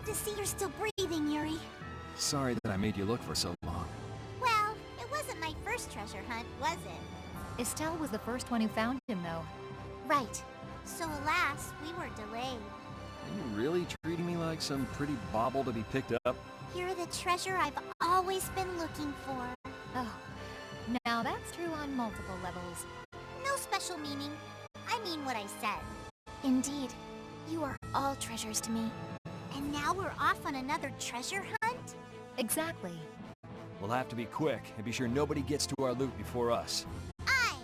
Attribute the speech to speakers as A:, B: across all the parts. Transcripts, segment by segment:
A: to see you're still breathing, Yuri.
B: Sorry that I made you look for so long.
A: Well, it wasn't my first treasure hunt, was it?
C: Estelle was the first one who found him, though.
A: Right. So alas, we were delayed.
B: Are you really treating me like some pretty bauble to be picked up?
A: You're the treasure I've always been looking for.
C: Oh, now that's true on multiple levels.
A: No special meaning. I mean what I said. Indeed, you are all treasures to me. And now we're off on another treasure hunt?
C: Exactly.
B: We'll have to be quick and be sure nobody gets to our loot before us.
A: Aye!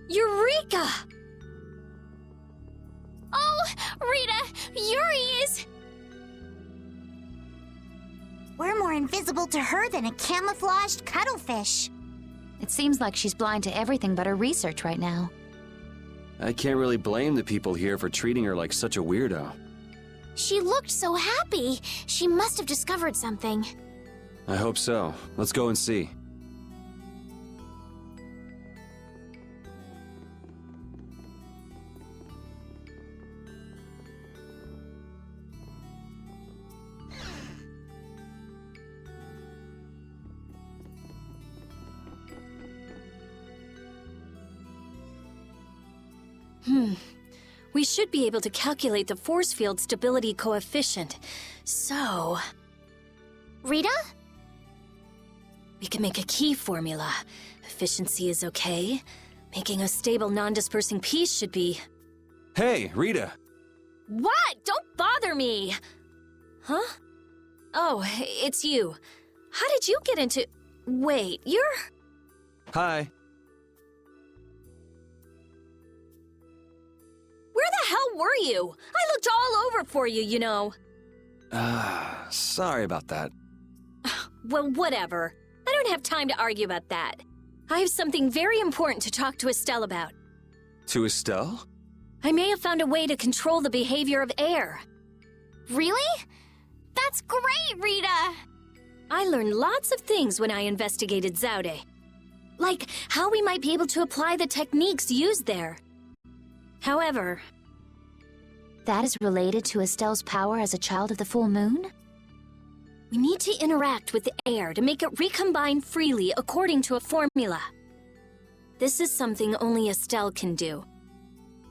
D: Eureka! Oh, Rita, Yuri is...
A: We're more invisible to her than a camouflaged cuttlefish.
D: It seems like she's blind to everything but her research right now.
E: I can't really blame the people here for treating her like such a weirdo.
D: She looked so happy. She must have discovered something.
E: I hope so. Let's go and see.
F: We should be able to calculate the force field stability coefficient. So...
D: Rita?
F: we can make a key formula. Efficiency is okay. Making a stable, non-dispersing piece should be...
E: Hey, Rita!
F: What? Don't bother me! Huh? Oh, it's you. How did you get into... Wait, you're...
E: Hi.
F: Where the hell were you? I looked all over for you, you know.
E: Sorry about that.
F: Well, whatever. I don't have time to argue about that. I have something very important to talk to Estelle about.
E: To Estelle?
F: I may have found a way to control the behavior of air.
D: Really? That's great, Rita!
F: I learned lots of things when I investigated Zaude. Like how we might be able to apply the techniques used there. However...
G: That is related to Estelle's power as a child of the full moon?
F: we need to interact with the air to make it recombine freely according to a formula. This is something only Estelle can do.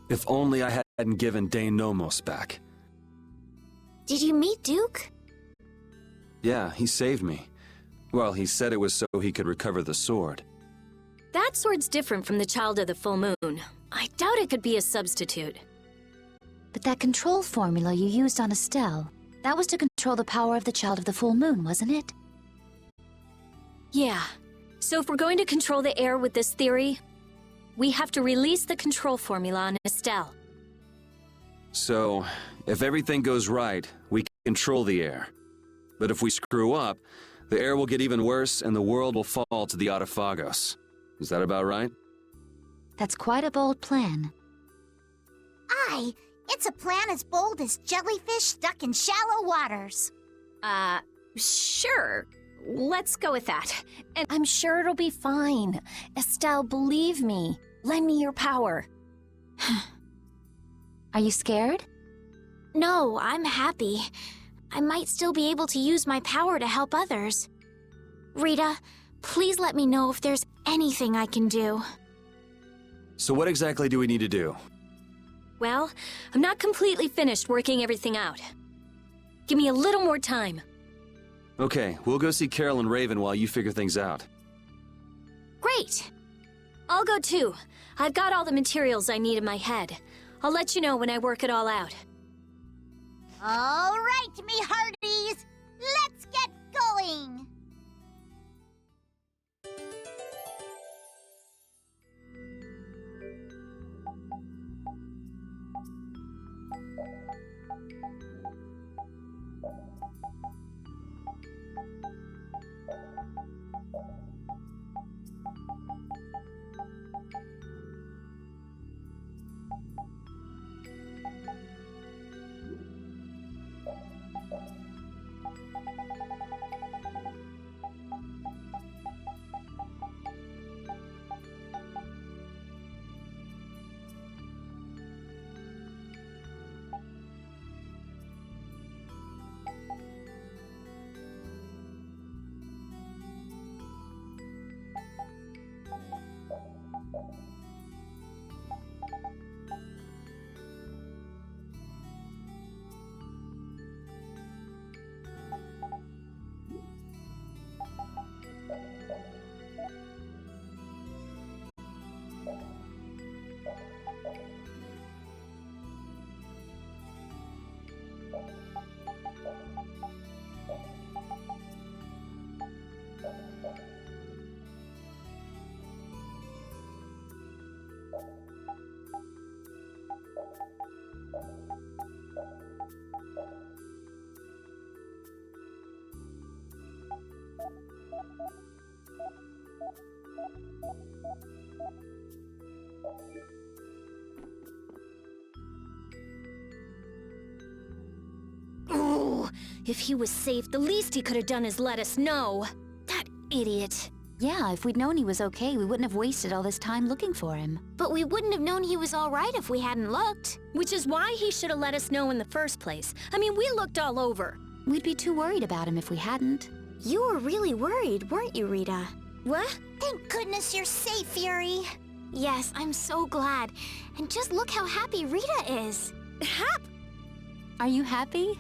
E: If only I hadn't given Dane Nomos back.
D: Did you meet Duke?
E: Yeah, he saved me. Well, he said it was so he could recover the sword.
F: That sword's different from the Child of the Full Moon. I doubt it could be a substitute.
G: But that control formula you used on Estelle, that was to control the power of the Child of the Full Moon, wasn't it?
F: Yeah. So if we're going to control the air with this theory, we have to release the control formula on Estelle.
E: So, if everything goes right, we can control the air. But if we screw up, the air will get even worse and the world will fall to the Autophagos. Is that about right?
G: That's quite a bold plan.
A: Aye, it's a plan as bold as jellyfish stuck in shallow waters.
C: Sure. Let's go with that. And I'm sure it'll be fine. Estelle, believe me. Lend me your power.
G: Are you scared?
D: No, I'm happy. I might still be able to use my power to help others. Rita, please let me know if there's anything I can do.
E: So what exactly do we need to do?
F: Well, I'm not completely finished working everything out. Give me a little more time.
E: Okay, we'll go see Carol and Raven while you figure things out.
D: Great!
F: I'll go too. I've got all the materials I need in my head. I'll let you know when I work it all out.
A: All right, me hearties, let's get going!
F: Ooh, if he was safe, the least he could have done is let us know. That idiot.
G: Yeah, if we'd known he was okay, we wouldn't have wasted all this time looking for him.
D: But we wouldn't have known he was all right if we hadn't looked.
F: Which is why he should have let us know in the first place. I mean, we looked all over.
G: We'd be too worried about him if we hadn't.
D: You were really worried, weren't you, Rita?
F: What?
A: Thank goodness you're safe, Fury.
D: Yes, I'm so glad. And just look how happy Rita is.
C: Are you happy?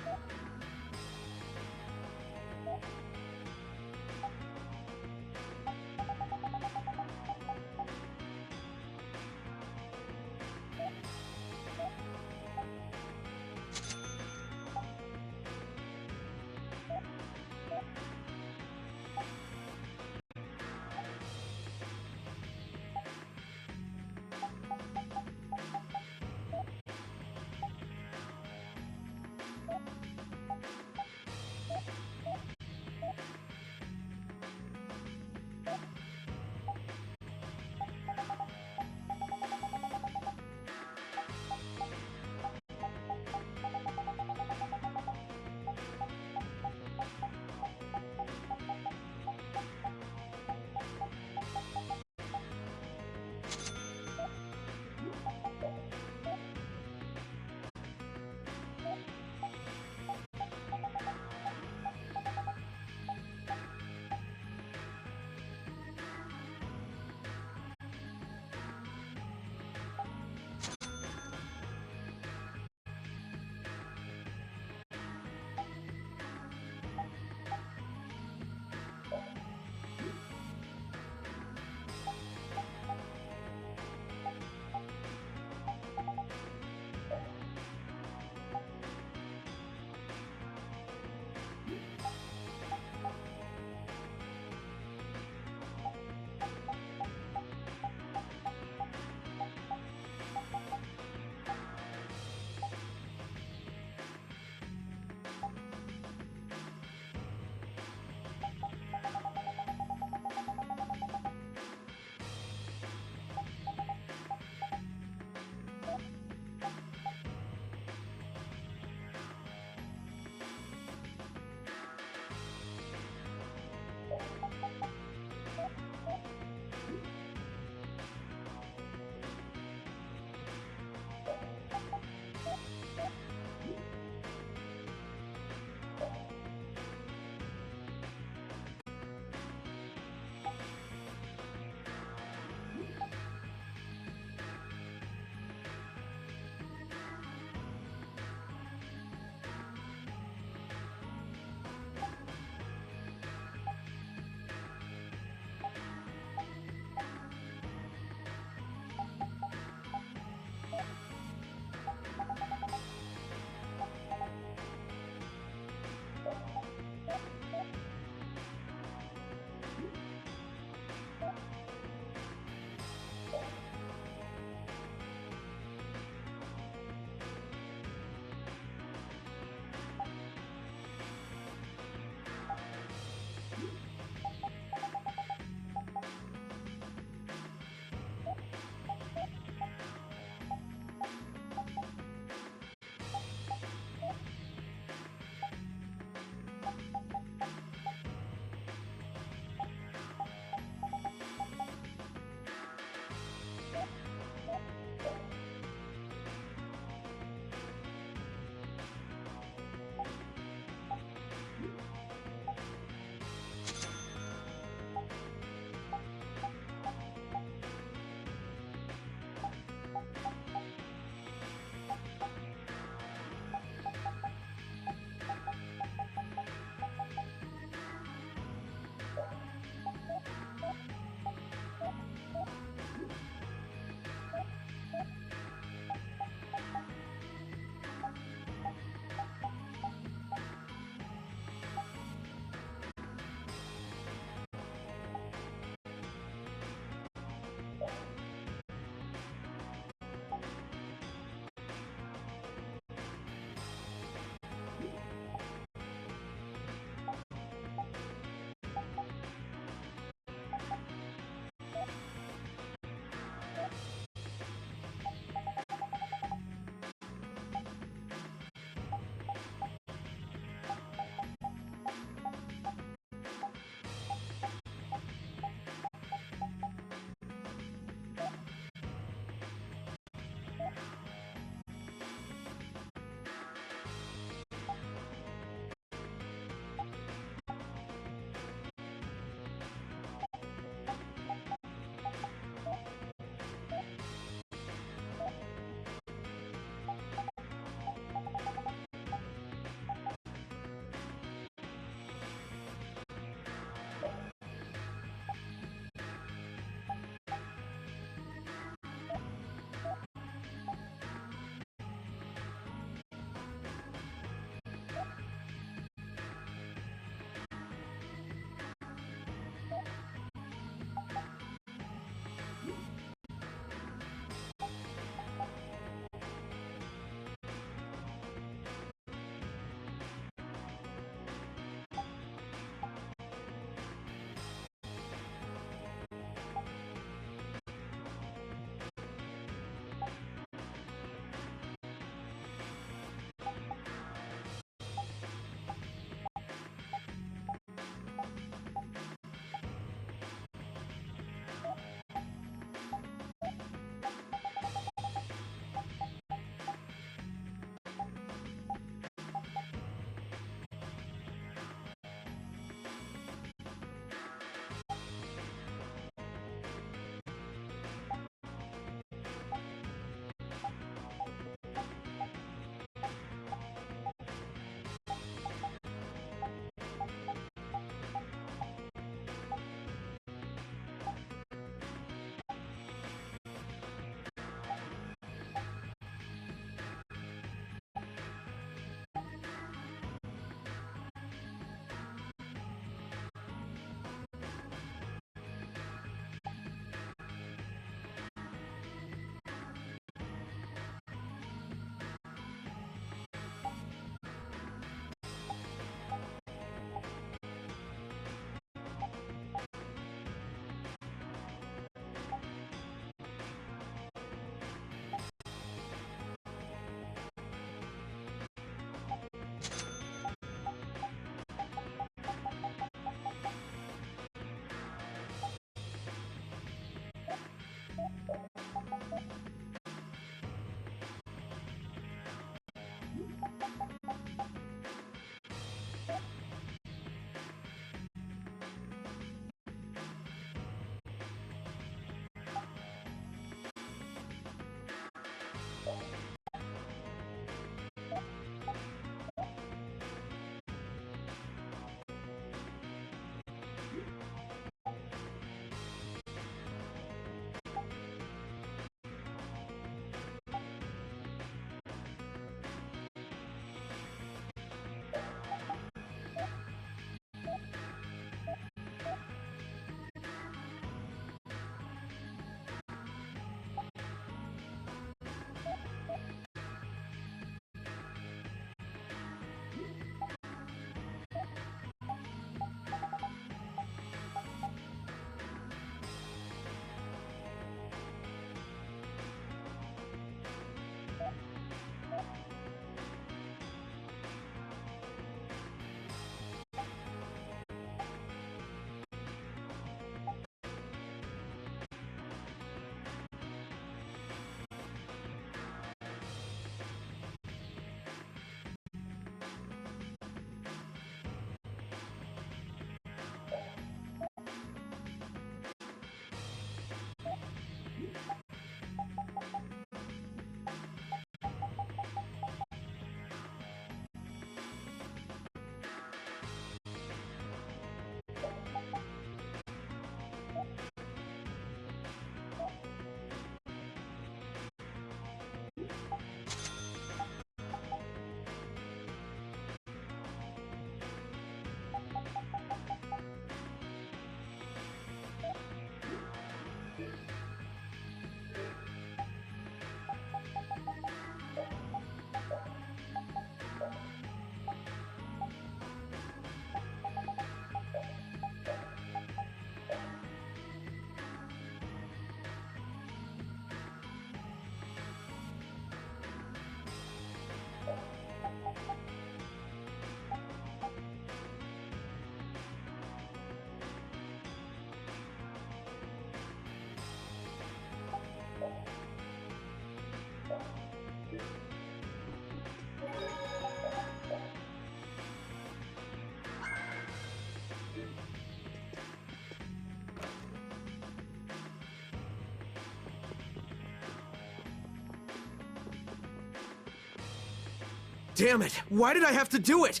H: Damn it! Why did I have to do it?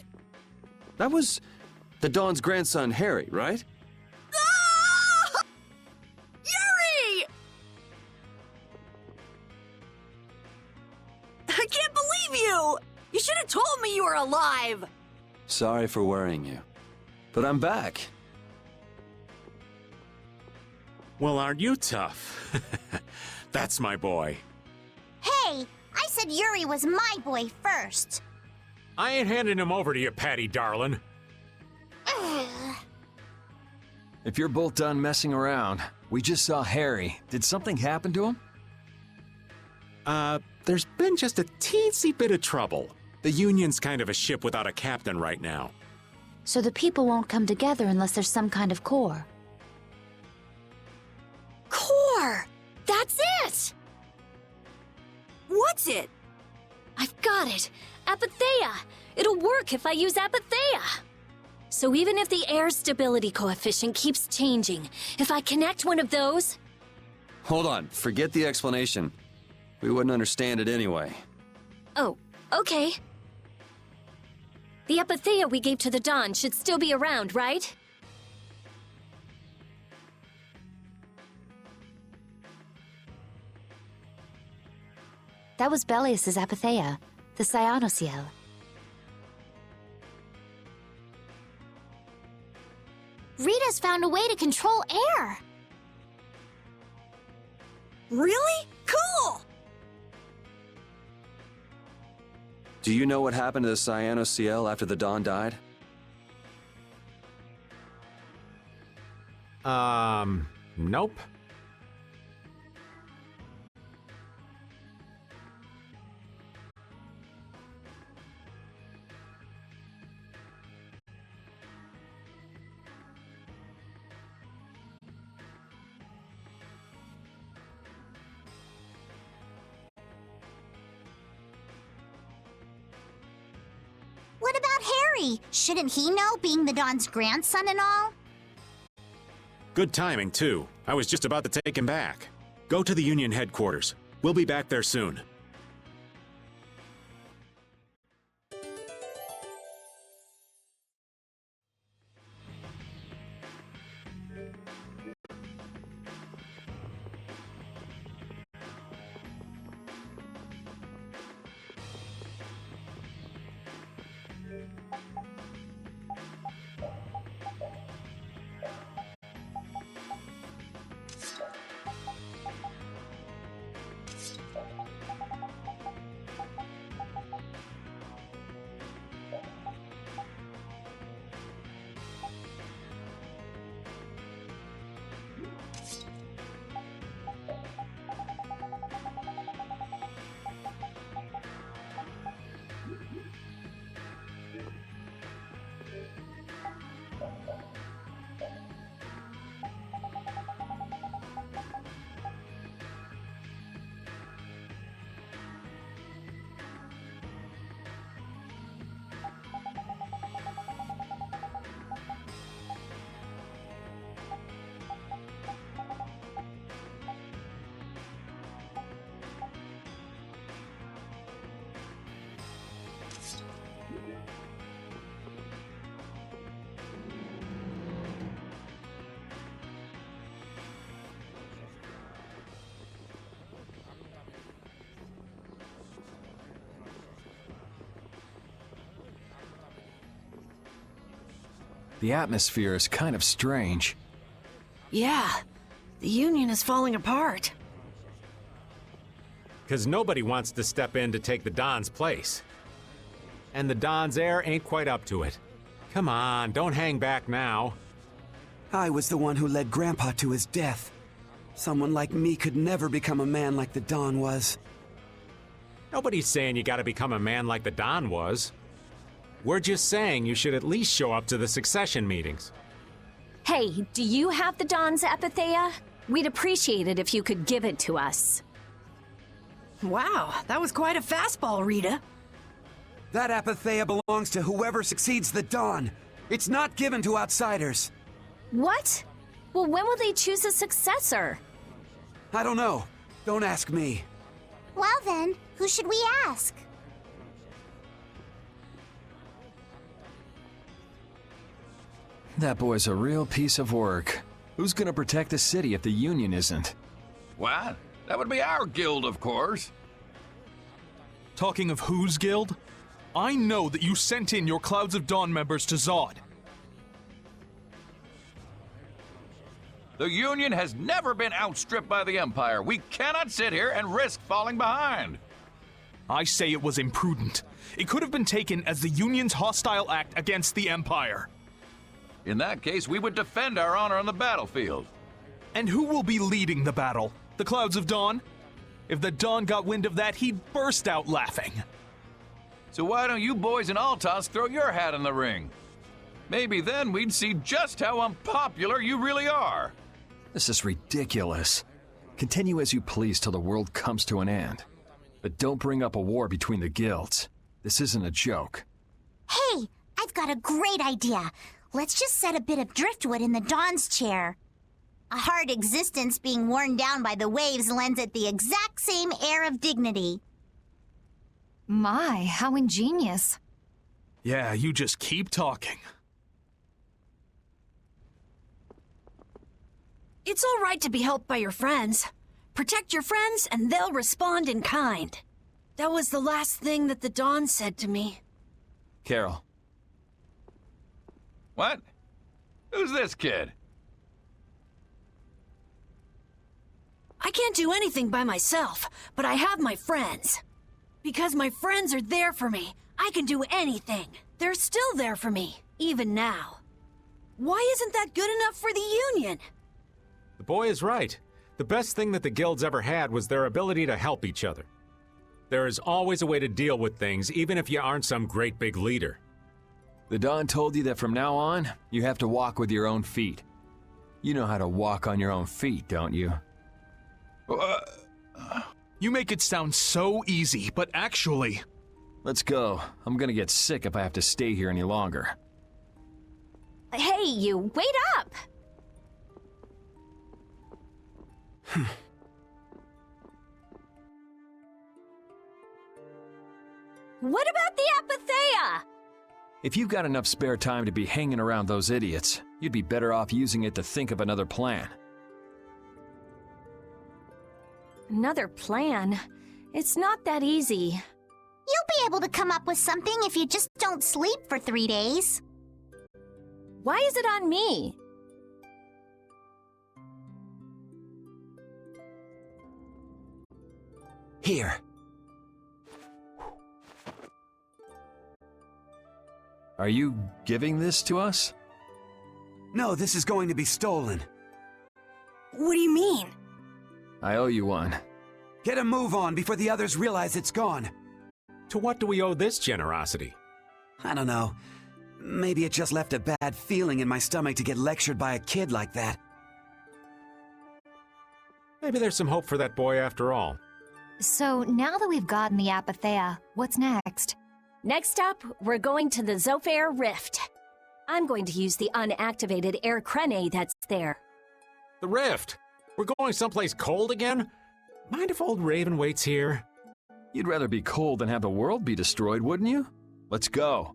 E: That was the Dawn's grandson, Harry, right?
F: Ah! Yuri! I can't believe you! You should have told me you were alive!
E: Sorry for worrying you. But I'm back.
I: Well, aren't you tough? That's my boy.
A: Hey, I said Yuri was my boy first.
I: I ain't handing him over to you, Patty darling.
B: If you're both done messing around, we just saw Harry. Did something happen to him?
I: There's been just a teensy bit of trouble. The Union's kind of a ship without a captain right now.
G: So the people won't come together unless there's some kind of core.
F: Core! That's it! What's it? I've got it! Apatheia! It'll work if I use Apatheia! So even if the air stability coefficient keeps changing, if I connect one of those...
E: Hold on, forget the explanation. We wouldn't understand it anyway.
F: Oh, okay. The Apatheia we gave to the Dawn should still be around, right?
G: That was Belius's Apatheia, the Cyanosael.
A: Rita's found a way to control air.
F: Really? Cool!
E: Do you know what happened to the Cyanosael after the Dawn died?
I: Nope.
A: What about Harry? Shouldn't he know, being the Dawn's grandson and all?
I: Good timing, too. I was just about to take him back. Go to the Union headquarters. We'll be back there soon.
B: The atmosphere is kind of strange.
F: Yeah, the Union is falling apart.
I: Because nobody wants to step in to take the Dawn's place. And the Dawn's heir ain't quite up to it. Come on, don't hang back now.
J: I was the one who led Grandpa to his death. Someone like me could never become a man like the Dawn was.
I: Nobody's saying you gotta become a man like the Dawn was. We're just saying you should at least show up to the succession meetings.
C: Hey, do you have the Dawn's Apatheia? We'd appreciate it if you could give it to us.
F: Wow, that was quite a fastball, Rita.
J: That Apatheia belongs to whoever succeeds the Dawn. It's not given to outsiders.
C: What? Well, when will they choose a successor?
J: I don't know. Don't ask me.
A: Well then, who should we ask?
B: That boy's a real piece of work. Who's gonna protect the city if the Union isn't?
K: What? That would be our guild, of course.
H: Talking of whose guild? I know that you sent in your Clouds of Dawn members to Zod.
K: The Union has never been outstripped by the Empire. We cannot sit here and risk falling behind.
H: I say it was imprudent. It could have been taken as the Union's hostile act against the Empire.
K: In that case, we would defend our honor on the battlefield.
H: And who will be leading the battle? The Clouds of Dawn? If the Dawn got wind of that, he'd burst out laughing.
K: So why don't you boys in Altos throw your hat in the ring? Maybe then we'd see just how unpopular you really are.
B: This is ridiculous. Continue as you please till the world comes to an end. But don't bring up a war between the guilds. This isn't a joke.
A: Hey, I've got a great idea. Let's just set a bit of driftwood in the Dawn's chair. A hard existence being worn down by the waves lends it the exact same air of dignity.
G: My, how ingenious.
H: Yeah, you just keep talking.
F: It's all right to be helped by your friends. Protect your friends and they'll respond in kind. That was the last thing that the Dawn said to me.
B: Carol.
K: What? Who's this kid?
F: I can't do anything by myself, but I have my friends. Because my friends are there for me, I can do anything. They're still there for me, even now. Why isn't that good enough for the Union?
I: The boy is right. The best thing that the guilds ever had was their ability to help each other. There is always a way to deal with things, even if you aren't some great big leader.
B: The Dawn told you that from now on, you have to walk with your own feet. You know how to walk on your own feet, don't you?
H: You make it sound so easy, but actually...
B: Let's go. I'm gonna get sick if I have to stay here any longer.
C: Hey, you, wait up!
F: What about the Apatheia?
B: If you've got enough spare time to be hanging around those idiots, you'd be better off using it to think of another plan.
C: Another plan? It's not that easy.
A: You'll be able to come up with something if you just don't sleep for 3 days.
C: Why is it on me?
J: Here.
B: Are you giving this to us?
J: No, this is going to be stolen.
F: What do you mean?
B: I owe you one.
J: Get a move on before the others realize it's gone.
I: To what do we owe this generosity?
J: I don't know. Maybe it just left a bad feeling in my stomach to get lectured by a kid like that.
I: Maybe there's some hope for that boy after all.
G: So now that we've gotten the Apatheia, what's next?
C: Next up, we're going to the Zophair Rift. I'm going to use the unactivated air crene that's there.
I: The rift! We're going someplace cold again? Mind if old Raven waits here?
B: You'd rather be cold than have the world be destroyed, wouldn't you? Let's go.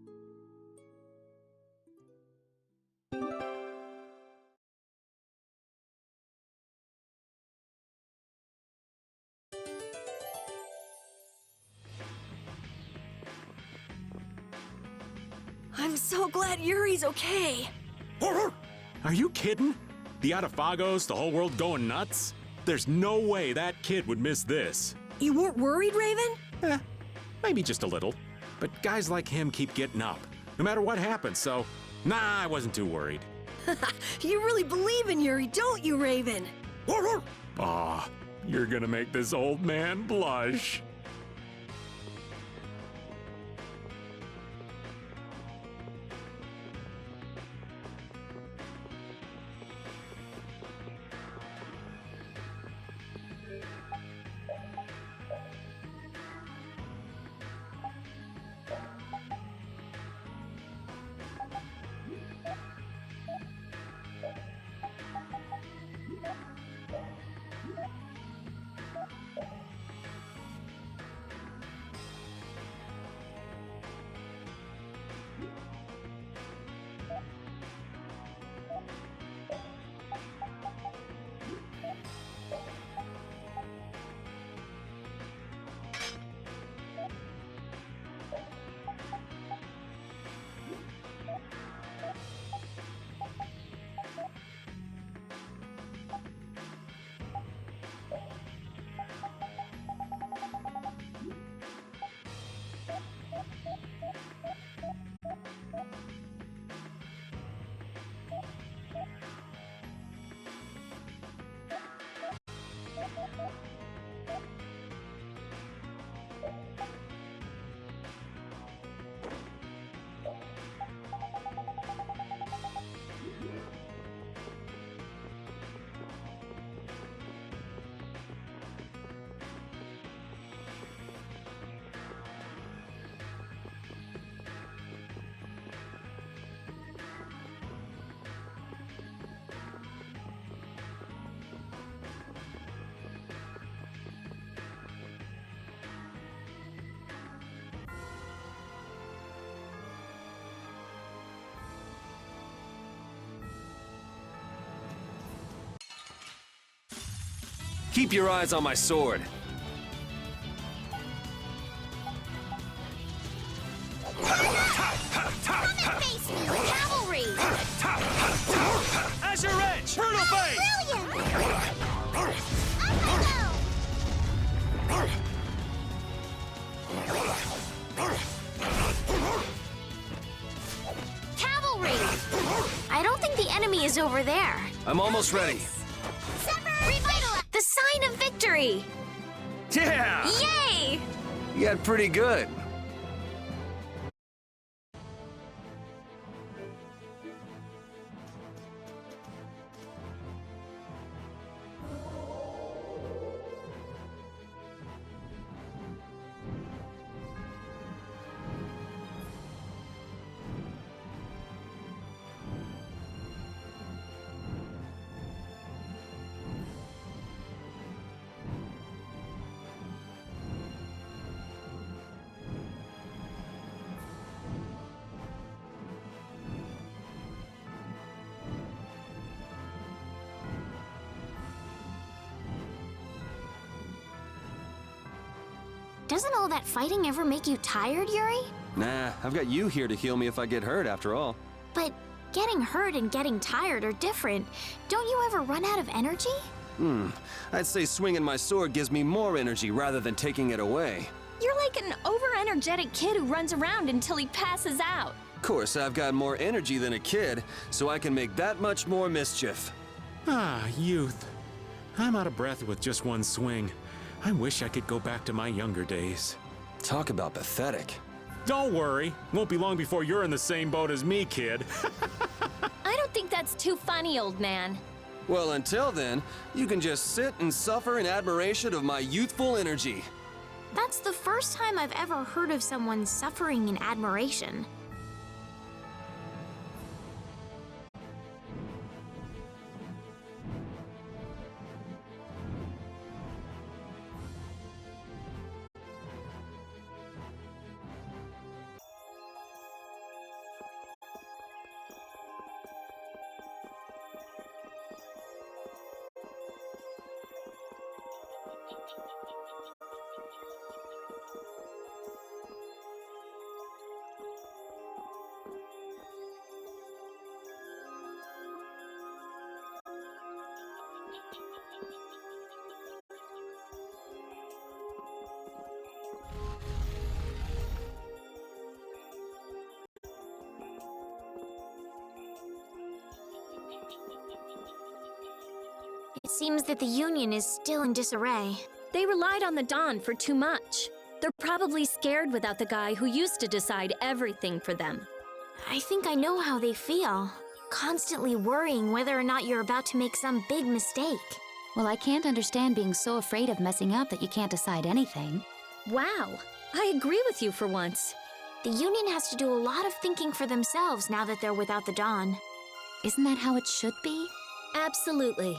F: I'm so glad Yuri's okay.
I: Are you kidding? The Atafagos, the whole world going nuts? There's no way that kid would miss this.
F: You weren't worried, Raven?
I: Maybe just a little. But guys like him keep getting up, no matter what happens, so... Nah, I wasn't too worried.
F: You really believe in Yuri, don't you, Raven?
I: Aw, you're gonna make this old man blush.
E: Keep your eyes on my sword.
D: Come and face me, cavalry!
E: Azure Edge! Brutal Fate!
A: Brilliant! Up we go!
D: Cavalry! I don't think the enemy is over there.
E: I'm almost ready.
D: Revitalize! The sign of victory!
E: Yeah!
D: Yay!
E: You got pretty good.
D: Doesn't all that fighting ever make you tired, Yuri?
E: Nah, I've got you here to heal me if I get hurt after all.
D: But getting hurt and getting tired are different. Don't you ever run out of energy?
E: I'd say swinging my sword gives me more energy rather than taking it away.
C: You're like an over-energetic kid who runs around until he passes out.
E: Of course, I've got more energy than a kid, so I can make that much more mischief.
I: Ah, youth. I'm out of breath with just one swing. I wish I could go back to my younger days.
E: Talk about pathetic.
I: Don't worry. Won't be long before you're in the same boat as me, kid.
C: I don't think that's too funny, old man.
E: Well, until then, you can just sit and suffer in admiration of my youthful energy.
D: That's the first time I've ever heard of someone suffering in admiration. It seems that the Union is still in disarray.
C: They relied on the Dawn for too much. They're probably scared without the guy who used to decide everything for them.
D: I think I know how they feel. Constantly worrying whether or not you're about to make some big mistake.
G: Well, I can't understand being so afraid of messing up that you can't decide anything.
C: Wow, I agree with you for once.
D: The Union has to do a lot of thinking for themselves now that they're without the Dawn.
G: Isn't that how it should be?
C: Absolutely.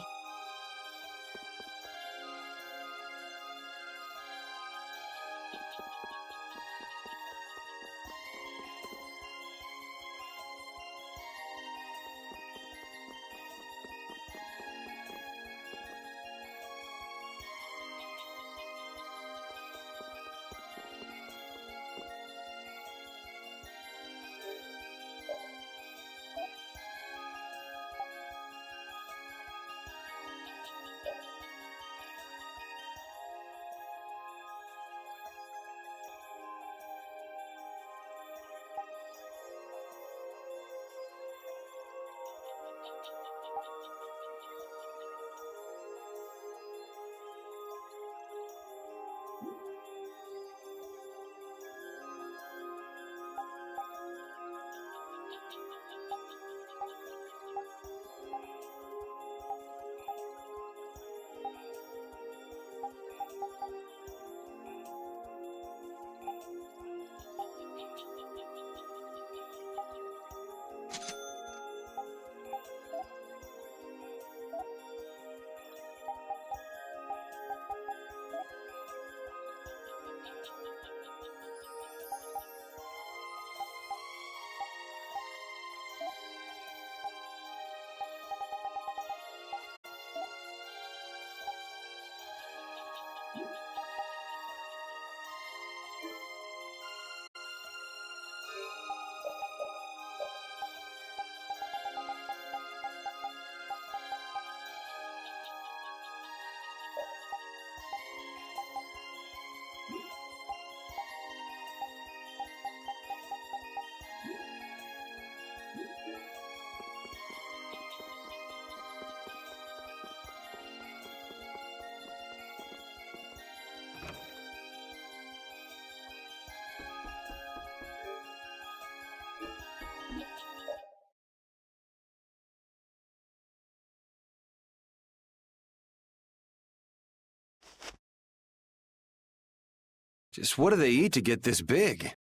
E: Just what do they eat to get this big?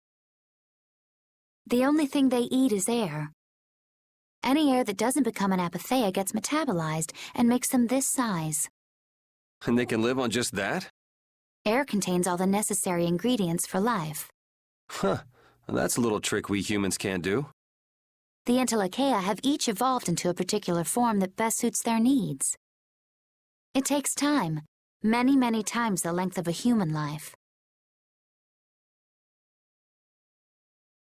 G: The only thing they eat is air. Any air that doesn't become an apatheia gets metabolized and makes them this size.
E: And they can live on just that?
G: Air contains all the necessary ingredients for life.
E: Huh. Well, that's a little trick we humans can't do.
G: The Entelechea have each evolved into a particular form that best suits their needs. It takes time, many, many times the length of a human life.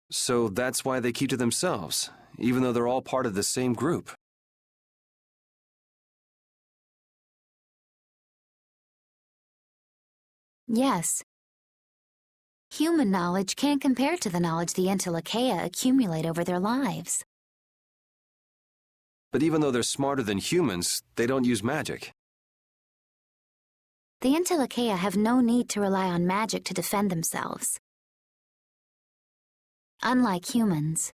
E: So that's why they keep to themselves, even though they're all part of the same group.
G: Yes. Human knowledge can't compare to the knowledge the Entelechea accumulate over their lives.
E: But even though they're smarter than humans, they don't use magic.
G: The Entelechea have no need to rely on magic to defend themselves. Unlike humans.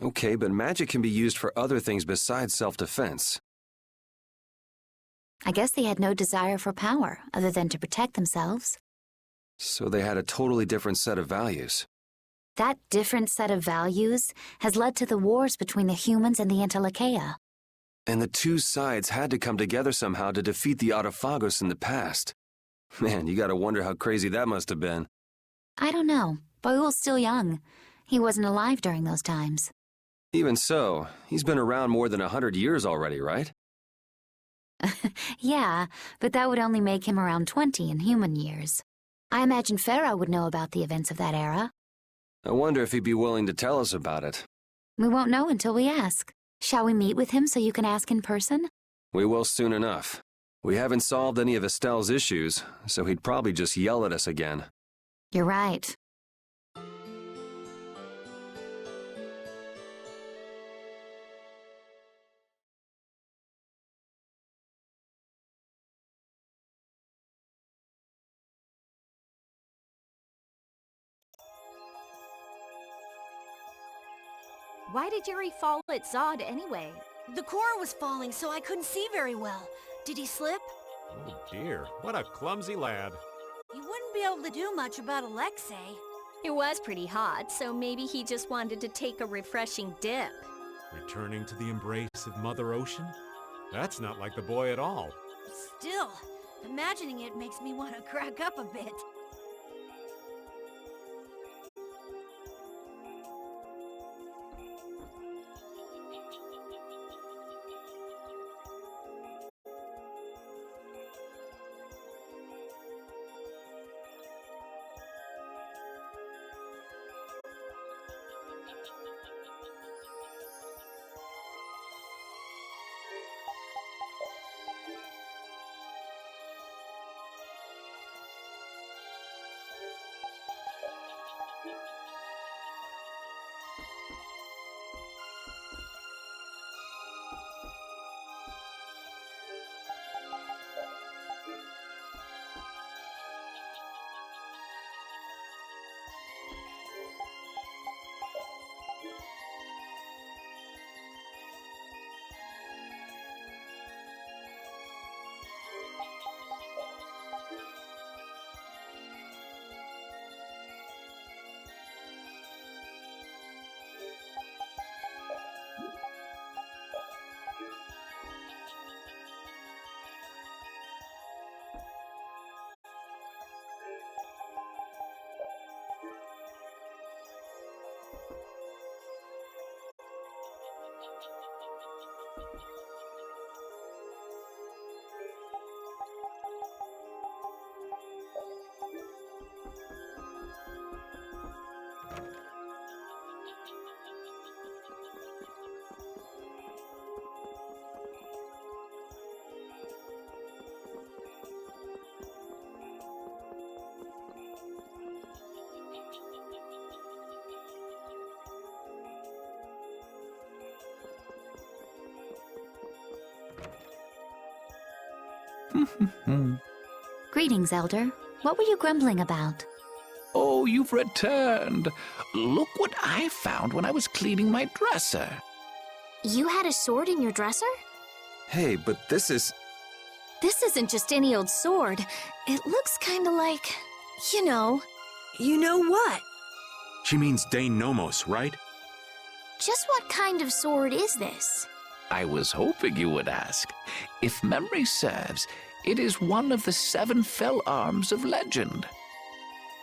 E: Okay, but magic can be used for other things besides self-defense.
G: I guess they had no desire for power other than to protect themselves.
E: So they had a totally different set of values.
G: That different set of values has led to the wars between the humans and the Entelechea.
E: And the two sides had to come together somehow to defeat the Autophagos in the past. Man, you gotta wonder how crazy that must have been.
G: I don't know. Boyul's still young. He wasn't alive during those times.
E: Even so, he's been around more than 100 years already, right?
G: Yeah, but that would only make him around 20 in human years. I imagine Pharaoh would know about the events of that era.
E: I wonder if he'd be willing to tell us about it.
G: We won't know until we ask. Shall we meet with him so you can ask in person?
E: We will soon enough. We haven't solved any of Estelle's issues, so he'd probably just yell at us again.
G: You're right.
C: Why did Yuri fall at Zod anyway?
F: The core was falling, so I couldn't see very well. Did he slip?
I: Oh dear, what a clumsy lad.
F: You wouldn't be able to do much about Alexei.
C: It was pretty hot, so maybe he just wanted to take a refreshing dip.
I: Returning to the embrace of Mother Ocean? That's not like the boy at all.
F: Still, imagining it makes me want to crack up a bit.
G: Greetings, Elder. What were you grumbling about?
K: Oh, you've returned. Look what I found when I was cleaning my dresser.
D: You had a sword in your dresser?
E: Hey, but this is...
C: This isn't just any old sword. It looks kinda like, you know,
F: You know what?
I: She means Dane Nomos, right?
D: Just what kind of sword is this?
L: I was hoping you would ask. If memory serves, it is one of the 7 fell arms of legend.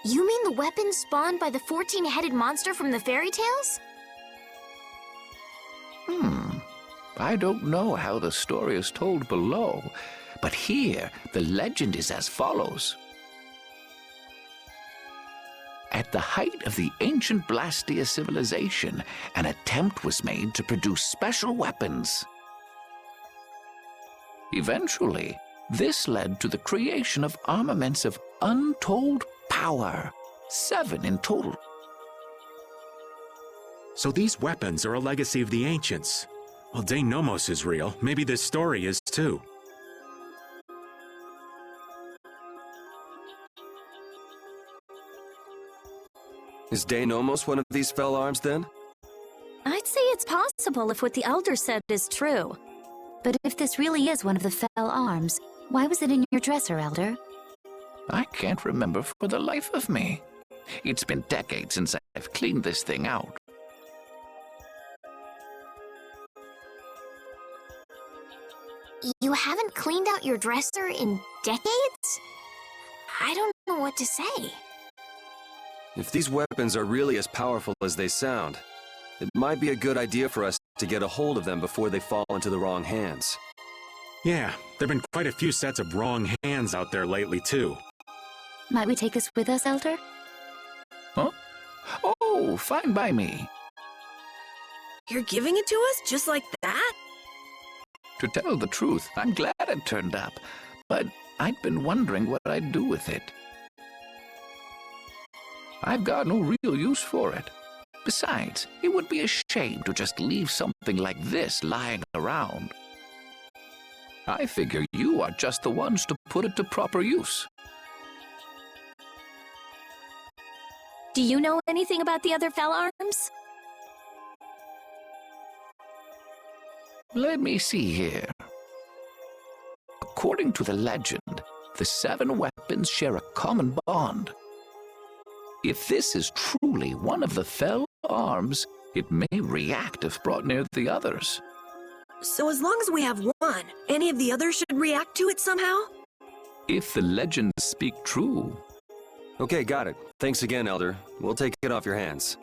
D: You mean the weapon spawned by the 14-headed monster from the fairy tales?
L: I don't know how the story is told below, but here the legend is as follows. At the height of the ancient Blastia civilization, an attempt was made to produce special weapons. Eventually, this led to the creation of armaments of untold power, 7 in total.
I: So these weapons are a legacy of the ancients. Well, Dane Nomos is real. Maybe this story is too.
E: Is Dane Nomos one of these fell arms then?
C: I'd say it's possible if what the Elder said is true.
G: But if this really is one of the fell arms, why was it in your dresser, Elder?
L: I can't remember for the life of me. It's been decades since I've cleaned this thing out.
D: You haven't cleaned out your dresser in decades? I don't know what to say.
E: If these weapons are really as powerful as they sound, it might be a good idea for us to get a hold of them before they fall into the wrong hands.
I: Yeah, there've been quite a few sets of wrong hands out there lately too.
G: Might we take this with us, Elder?
L: Huh? Oh, fine by me.
F: You're giving it to us just like that?
L: To tell the truth, I'm glad it turned up, but I'd been wondering what I'd do with it. I've got no real use for it. Besides, it would be a shame to just leave something like this lying around. I figure you are just the ones to put it to proper use.
C: Do you know anything about the other fell arms?
L: Let me see here. According to the legend, the 7 weapons share a common bond. If this is truly one of the fell arms, it may react if brought near the others.
F: So as long as we have one, any of the others should react to it somehow?
L: If the legends speak true.
E: Okay, got it. Thanks again, Elder. We'll take it off your hands.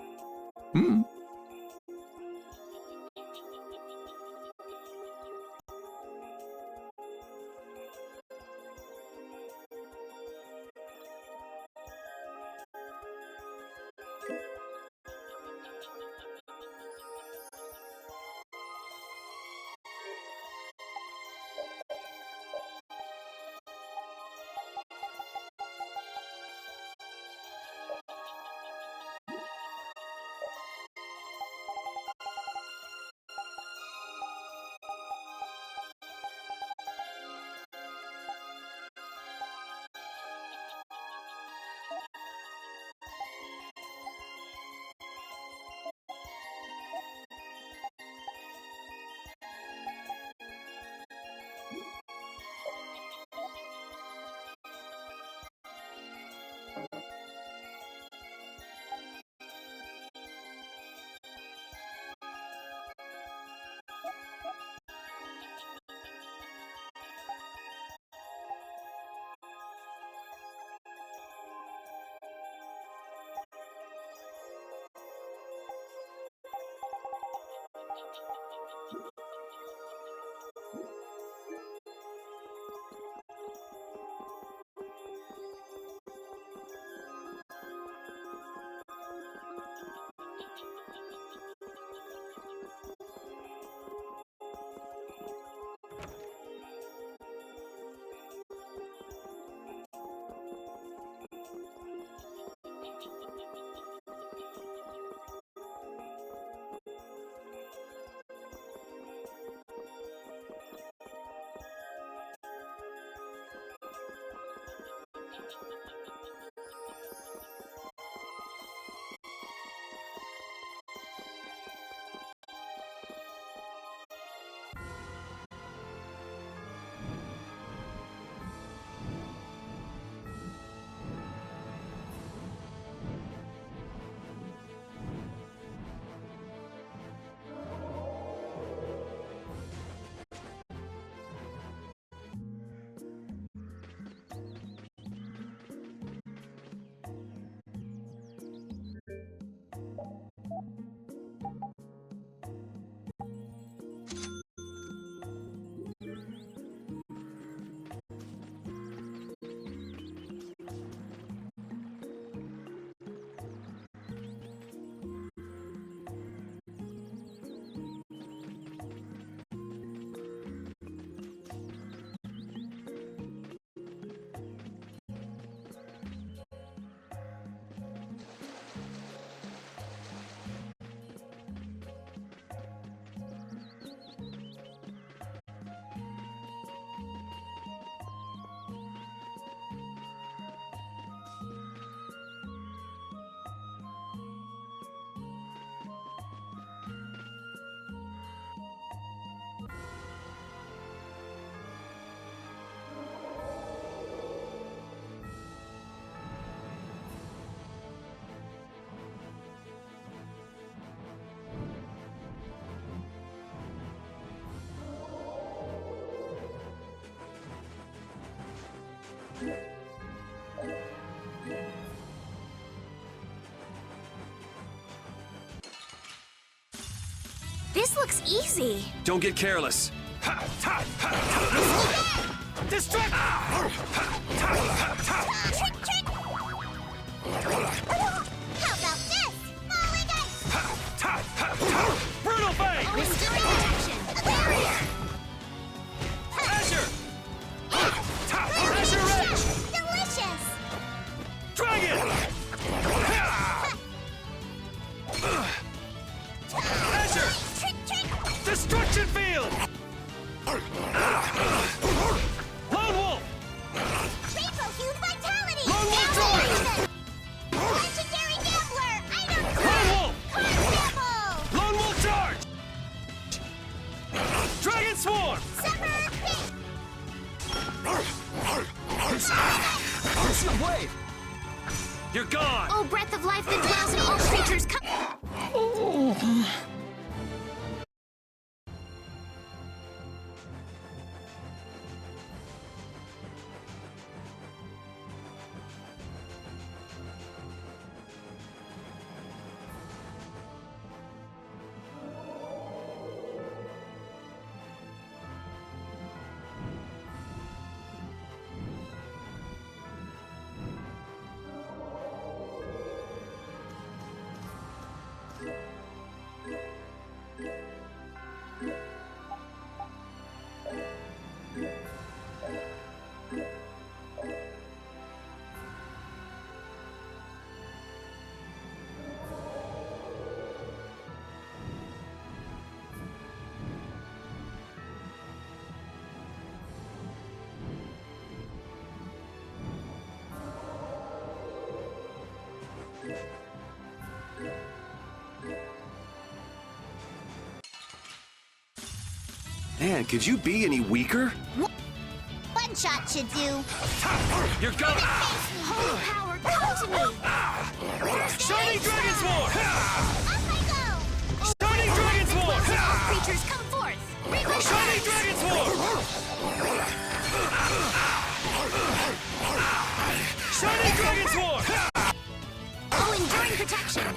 D: This looks easy.
E: Don't get careless.
H: Distract!
A: Trick, trick! How about this? Falling ice!
H: Brutal Fang!
D: Restoring protection.
A: Barrier!
H: Azure! Azure Edge!
A: Delicious!
H: Dragon! Azure!
A: Trick, trick!
H: Destruction Field! Lone Wolf!
A: Rainbow Hued Vitality!
H: Lone Wolf Droid!
A: Legendary Gambler! Item
H: Lone Wolf!
A: Carnival!
H: Lone Wolf Charge! Dragon Swarm!
A: Summer Pit!
H: Ocean Wave! You're gone!
D: Oh, breath of life that dwells in all creatures, come.
E: Man, could you be any weaker?
A: One shot should do.
H: You're gone!
D: Holy power, come to me.
H: Shining Dragon Sword!
A: Up I go!
H: Shining Dragon Sword!
D: All creatures, come forth. Rainbow
H: Shining
D: Charge.
H: Dragon Sword! Shining Dragon Sword!
D: Oh, enduring protection.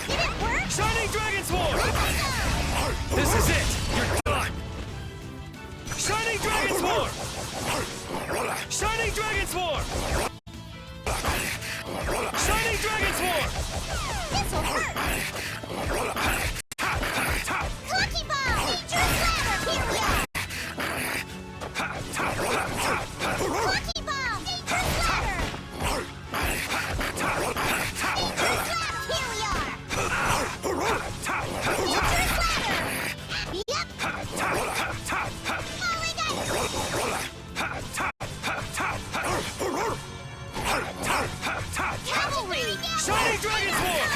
A: Did it work?
H: Shining Dragon Sword! This is it! You're done! Shining Dragon Sword! Shining Dragon Sword! Shining Dragon Sword!
A: This'll hurt! Lucky Ball! Dangerous Ladder! Here we are! Lucky Ball! Dangerous Ladder! Dangerous Ladder! Here we are! Dangerous Ladder! Yep! Falling ice! Cavalry!
H: Shining Dragon Sword!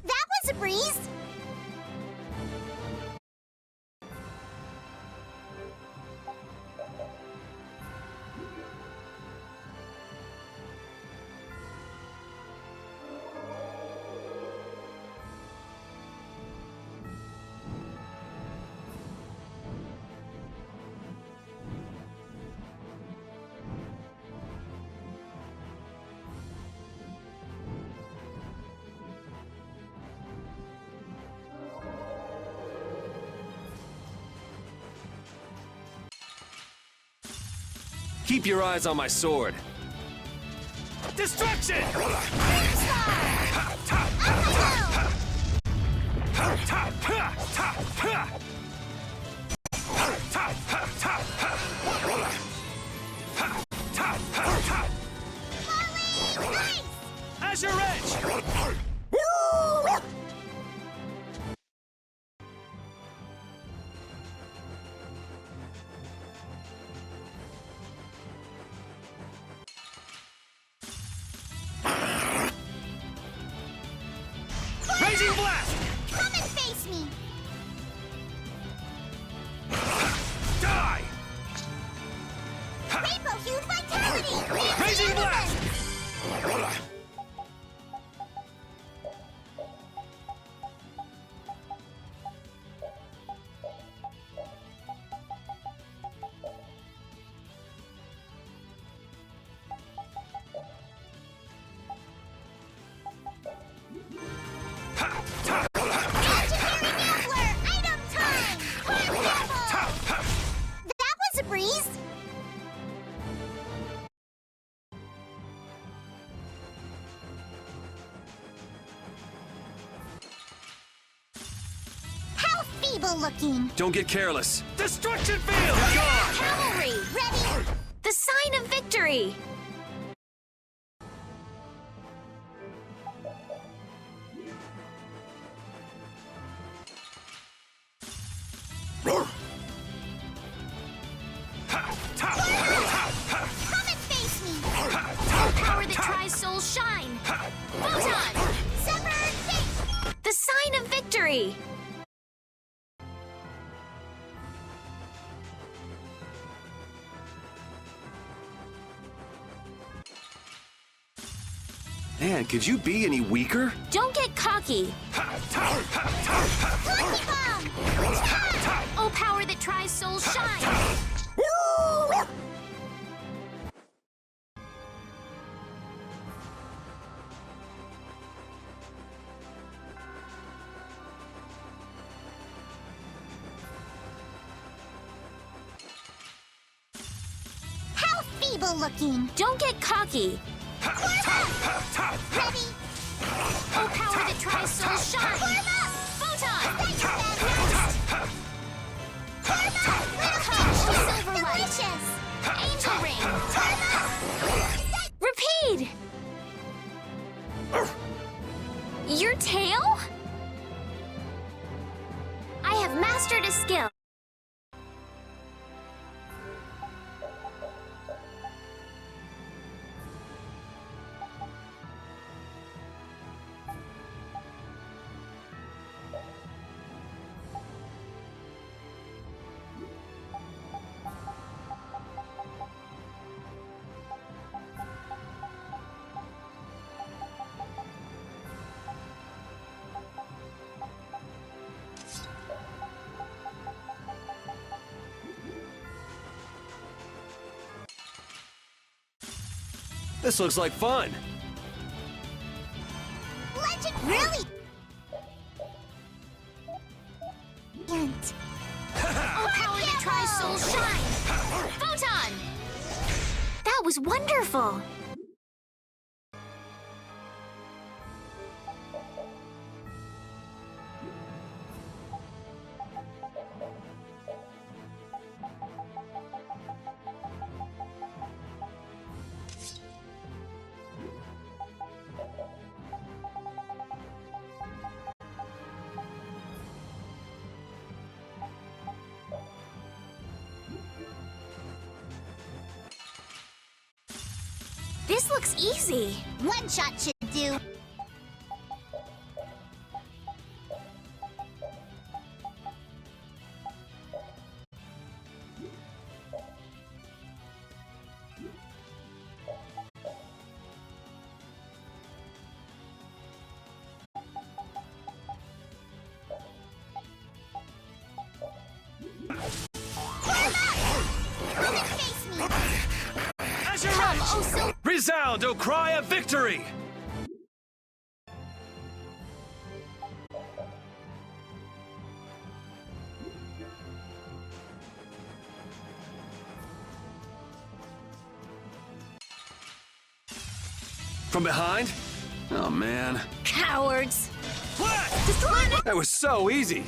A: That was a breeze!
E: Keep your eyes on my sword.
H: Destruction! Azure Edge! Raging Blast!
A: Come and face me!
H: Die!
A: Rainbow Hued Vitality!
H: Raging Blast!
A: feeble looking?
E: Don't get careless.
H: Destruction field! Gone!
D: Cavalry!
A: Ready?
D: The sign of victory!
A: Come and face me!
D: Power that tries souls shine! Photon!
A: Severed fate!
D: The sign of victory!
E: Man, could you be any weaker?
D: Don't get cocky!
A: Lucky bomb!
D: Oh, power that tries souls shine!
A: How feeble looking!
D: Don't get cocky!
A: Ready?
D: Oh, power that tries souls shine! Photon! Silver light! Angel ring! Repeat! Your tail? I have mastered a skill.
E: This looks like fun.
A: Legend, really? And
D: Oh, power that tries souls shine! Photon! That was wonderful! This looks easy.
A: one shot should do. Come and face me!
D: Come, oh silver!
E: Resound, O cry of victory! From behind? Oh, man.
D: Cowards!
E: That was so easy.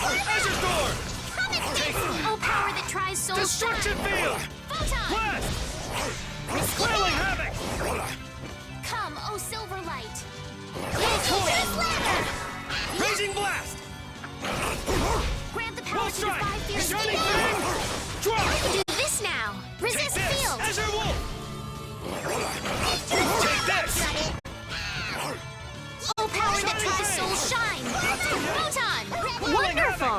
H: Azure Storm!
D: Oh, power that tries soul
H: Destruction
D: shine.
H: Field!
D: Photon!
H: Blast! Quelling Havoc!
D: Come, oh silver light.
H: Raging Blast!
D: Grant the power
H: Wolf
D: to
H: Strike!
D: defy fierce
H: Shining
D: evil.
H: Flame! Drop!
D: I can do this now. Resist
H: Take this!
D: field.
H: Azure Wolf! Take this!
D: Oh, power that tries soul shine. Photon! Wonderful!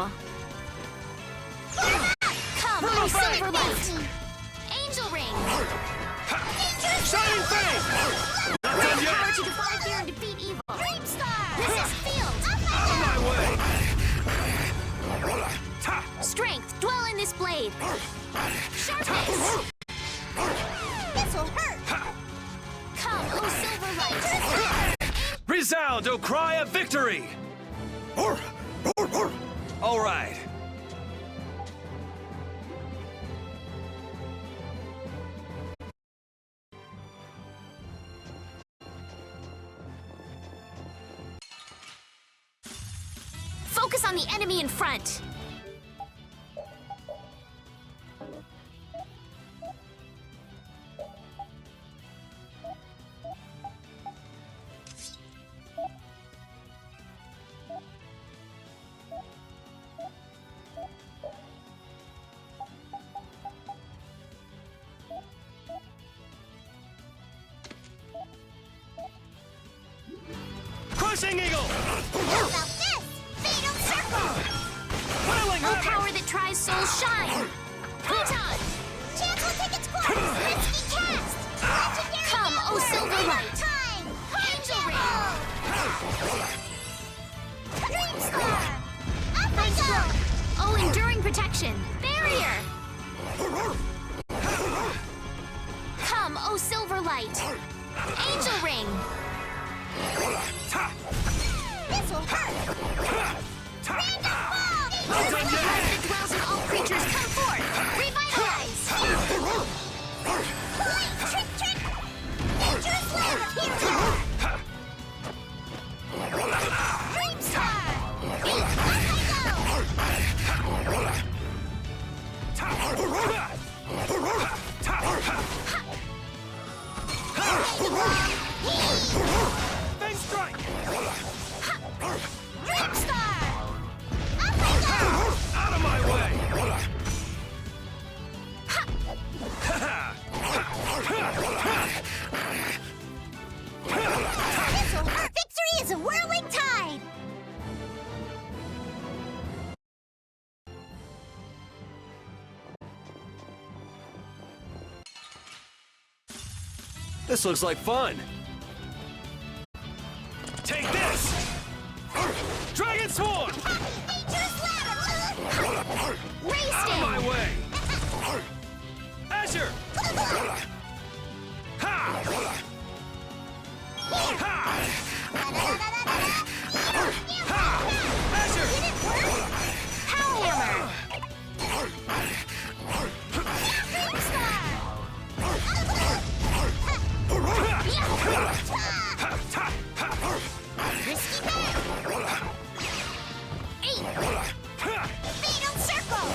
D: Come, oh silver light. Angel ring.
H: Shining Flame! Not done
D: Power
H: yet!
D: to defy fear and defeat evil. Dream Star. Resist field.
H: Out of my way!
D: Strength, dwell in this blade. Sharpness.
A: This'll hurt.
D: Come, oh silver light.
H: Resound, O cry of victory! All right.
D: Focus on the enemy in front.
H: Crushing Eagle!
A: How about this? Fatal Circle!
H: Quelling
D: Oh,
H: Havoc!
D: power that tries soul shine. Photon!
A: Chance will take its course! Risky cast! Legendary
D: Come, oh
A: network.
D: silver light.
A: Time!
D: Angel ring.
A: Dream Star! Up I go!
D: Oh, enduring protection. Barrier. Come, oh silver light. Angel ring.
A: This'll hurt! Random ball!
H: Not done yet!
D: That dwells in all creatures, come forth. Revitalize.
A: Light! Trick, trick! Dangerous Lava! Dream Star! Up
H: Fang Strike!
A: Dream Star! Up I go!
H: Out of my way!
A: This'll hurt! Victory is a whirling tide!
H: This looks like fun! Take this! Dragon Swarm!
A: Dangerous ladder!
D: Ray
H: Out of my
D: sting.
H: way! Azure! Ha! Ha! Ha! Azure!
D: Power hammer.
A: Dream Star! Risky bet! Fatal Circle!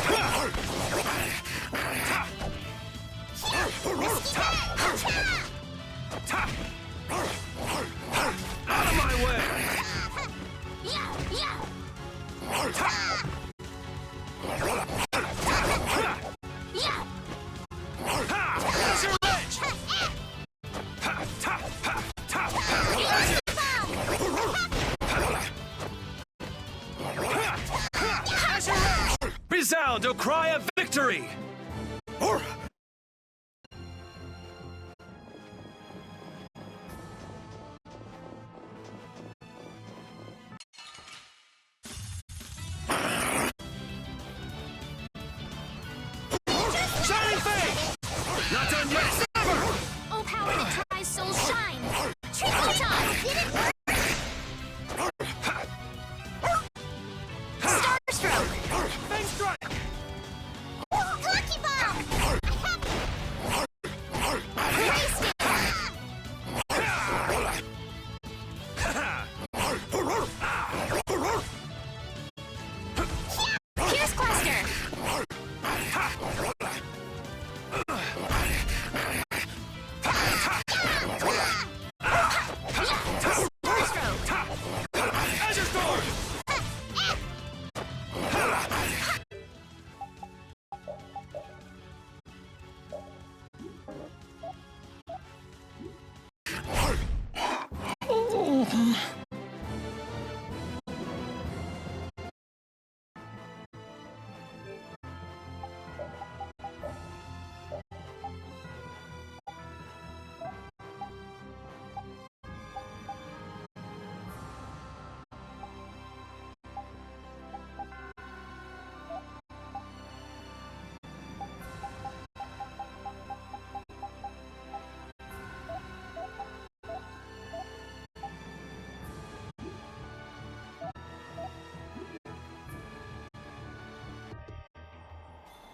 A: Risky bet!
H: Out of my way! Ha! Azure Ledge! Ha! Ta! Ha! Ta! Azure! Azure Ledge! Resound, O cry of victory! Shining Fang! Not done yet!
D: Oh, power that tries soul shine. Photon. Star stroke.
H: Fang Strike!
A: Lucky Bomb!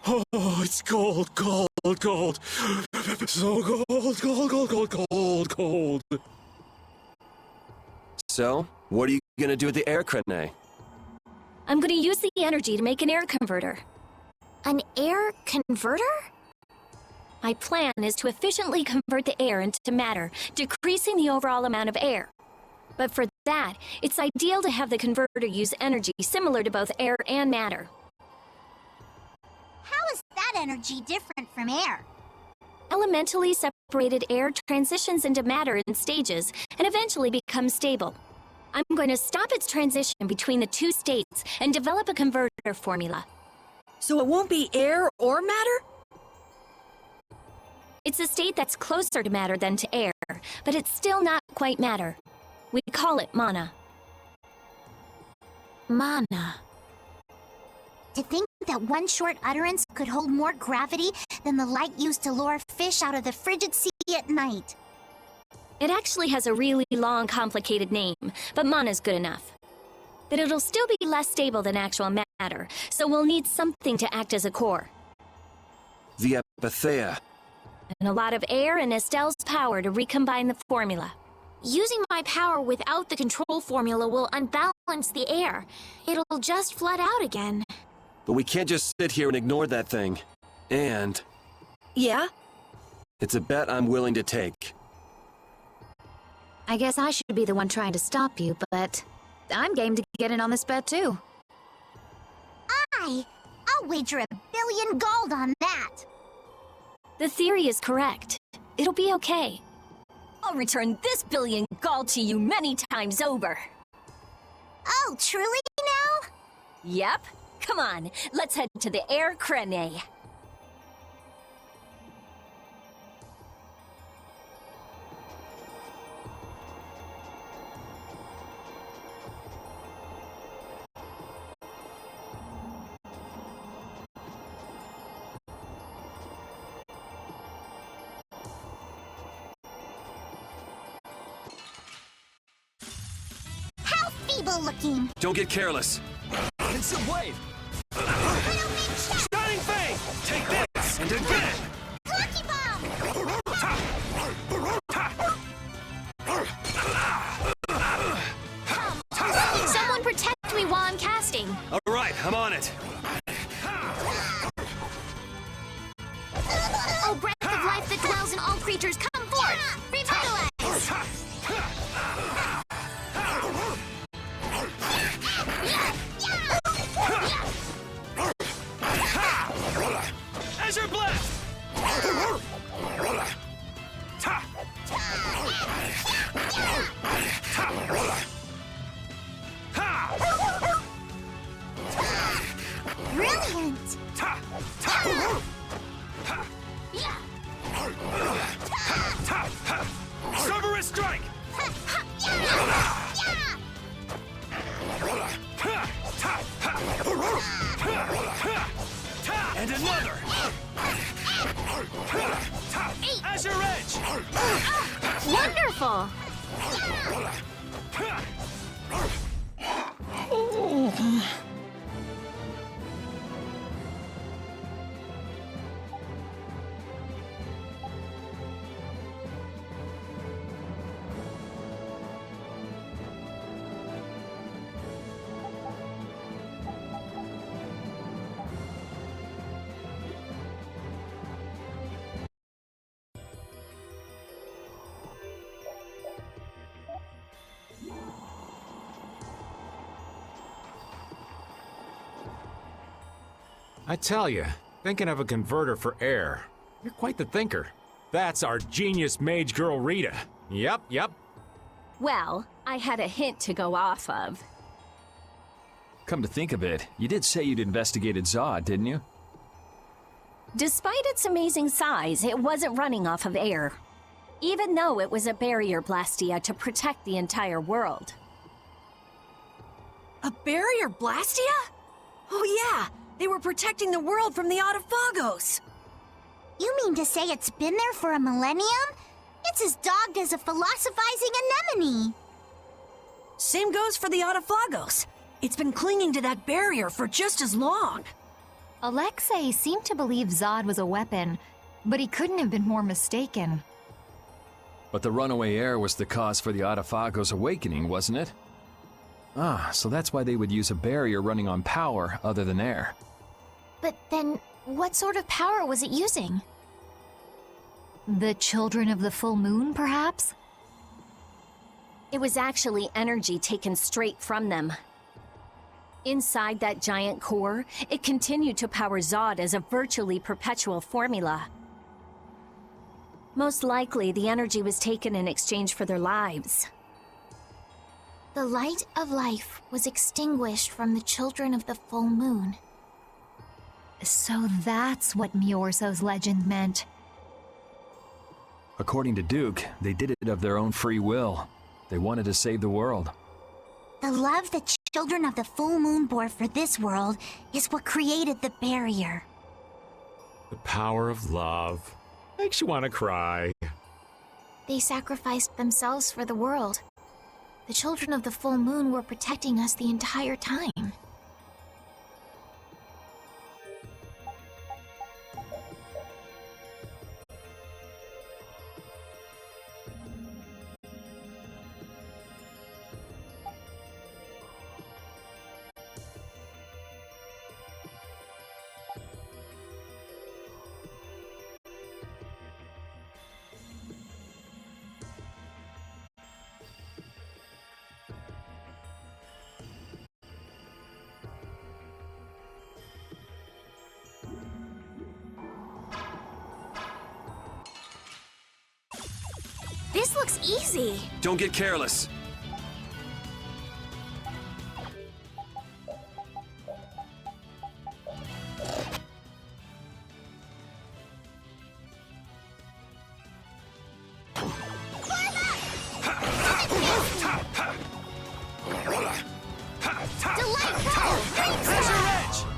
H: Oh, it's cold, cold, cold. So cold, cold, cold, cold, cold, cold.
E: So, what are you gonna do with the air crane?
C: I'm gonna use the energy to make an air converter.
D: An air converter?
C: My plan is to efficiently convert the air into matter, decreasing the overall amount of air. But for that, it's ideal to have the converter use energy similar to both air and matter.
A: How is that energy different from air?
C: Elementally separated air transitions into matter in stages and eventually becomes stable. I'm going to stop its transition between the two states and develop a converter formula.
F: So it won't be air or matter?
C: It's a state that's closer to matter than to air, but it's still not quite matter. We call it mana.
D: Mana.
A: To think that one short utterance could hold more gravity than the light used to lure fish out of the frigid sea at night.
C: It actually has a really long, complicated name, but mana's good enough. But it'll still be less stable than actual matter, so we'll need something to act as a core.
E: The Episodio.
C: And a lot of air and Estelle's power to recombine the formula.
D: Using my power without the control formula will unbalance the air. It'll just flood out again.
E: But we can't just sit here and ignore that thing. And...
F: Yeah?
E: It's a bet I'm willing to take.
G: I guess I should be the one trying to stop you, but I'm game to get in on this bet too.
A: I'll wager 1 billion gold on that.
C: The theory is correct. It'll be okay. I'll return this 1 billion gold to you many times over.
A: Oh, truly now?
C: Yep. Come on, let's head to the air crane.
A: How feeble looking.
E: Don't get careless.
H: Instant wave.
A: Little big shot.
H: Shining Fang. Take this. And again.
A: Lucky bomb.
D: Someone protect me while I'm casting.
E: All right, I'm on it.
D: Oh, breath of life that dwells in all creatures, come forth! Revitalize!
H: Azure Blast.
A: Brilliant.
H: Cerberus Strike. And another. Azure Edge.
D: Wonderful!
I: I tell you, thinking of a converter for air. You're quite the thinker. That's our genius mage girl Rita. Yep.
C: Well, I had a hint to go off of.
B: Come to think of it, you did say you'd investigated Zod, didn't you?
C: Despite its amazing size, it wasn't running off of air. Even though it was a barrier blastia to protect the entire world.
F: A barrier blastia? Oh yeah, they were protecting the world from the Autophagos.
A: You mean to say it's been there for a millennium? It's as dogged as a philosophizing anemone.
F: Same goes for the Autophagos. It's been clinging to that barrier for just as long.
M: Alexei seemed to believe Zod was a weapon, but he couldn't have been more mistaken.
B: But the runaway air was the cause for the Autophagos' awakening, wasn't it? Ah, so that's why they would use a barrier running on power other than air.
D: But then, what sort of power was it using?
M: The children of the full moon, perhaps?
C: It was actually energy taken straight from them. Inside that giant core, it continued to power Zod as a virtually perpetual formula. Most likely, the energy was taken in exchange for their lives.
D: The light of life was extinguished from the children of the full moon.
M: So that's what Miorso's legend meant.
B: According to Duke, they did it of their own free will. They wanted to save the world.
A: The love the children of the full moon bore for this world is what created the barrier.
I: The power of love. Makes you want to cry.
D: They sacrificed themselves for the world. The children of the full moon were protecting us the entire time. This looks easy.
E: Don't get careless.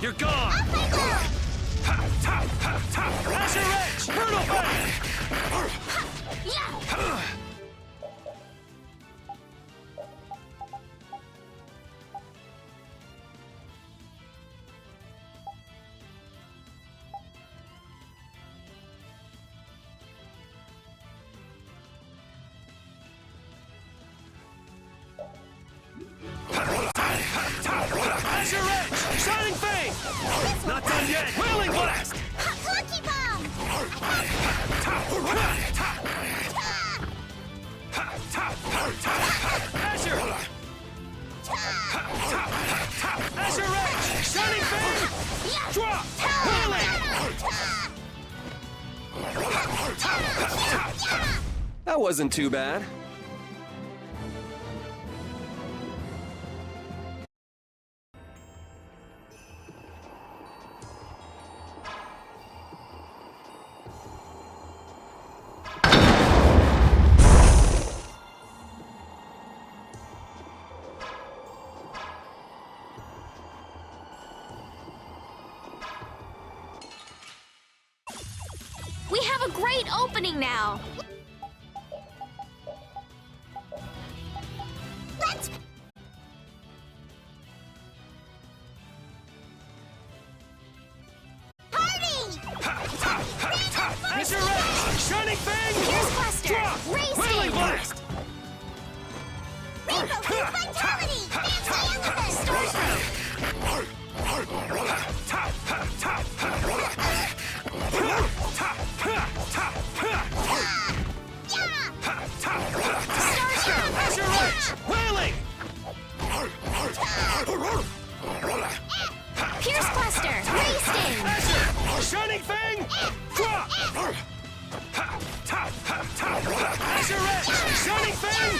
E: You're gone! Azure Edge! Brutal Bang! Azure Edge! Shining Fang! Not done yet! Wailing Blast!
A: Lucky Bomb!
E: Azure! Azure Edge! Shining Fang! Drop! Wailing! That wasn't too bad.
D: We have a great opening now.
A: Let's... Party!
E: Azure Edge! Shining Fang!
A: Pierce Cluster!
E: Drop!
A: Race
E: Wailing
A: Sting!
E: Blast!
A: Rainbow Leaf Vitality! Fancy Element! Storm!
E: Azure Edge! Wailing!
D: Pierce Cluster! Race Sting!
E: Azure! Shining Fang! Drop! Azure Edge! Shining Fang!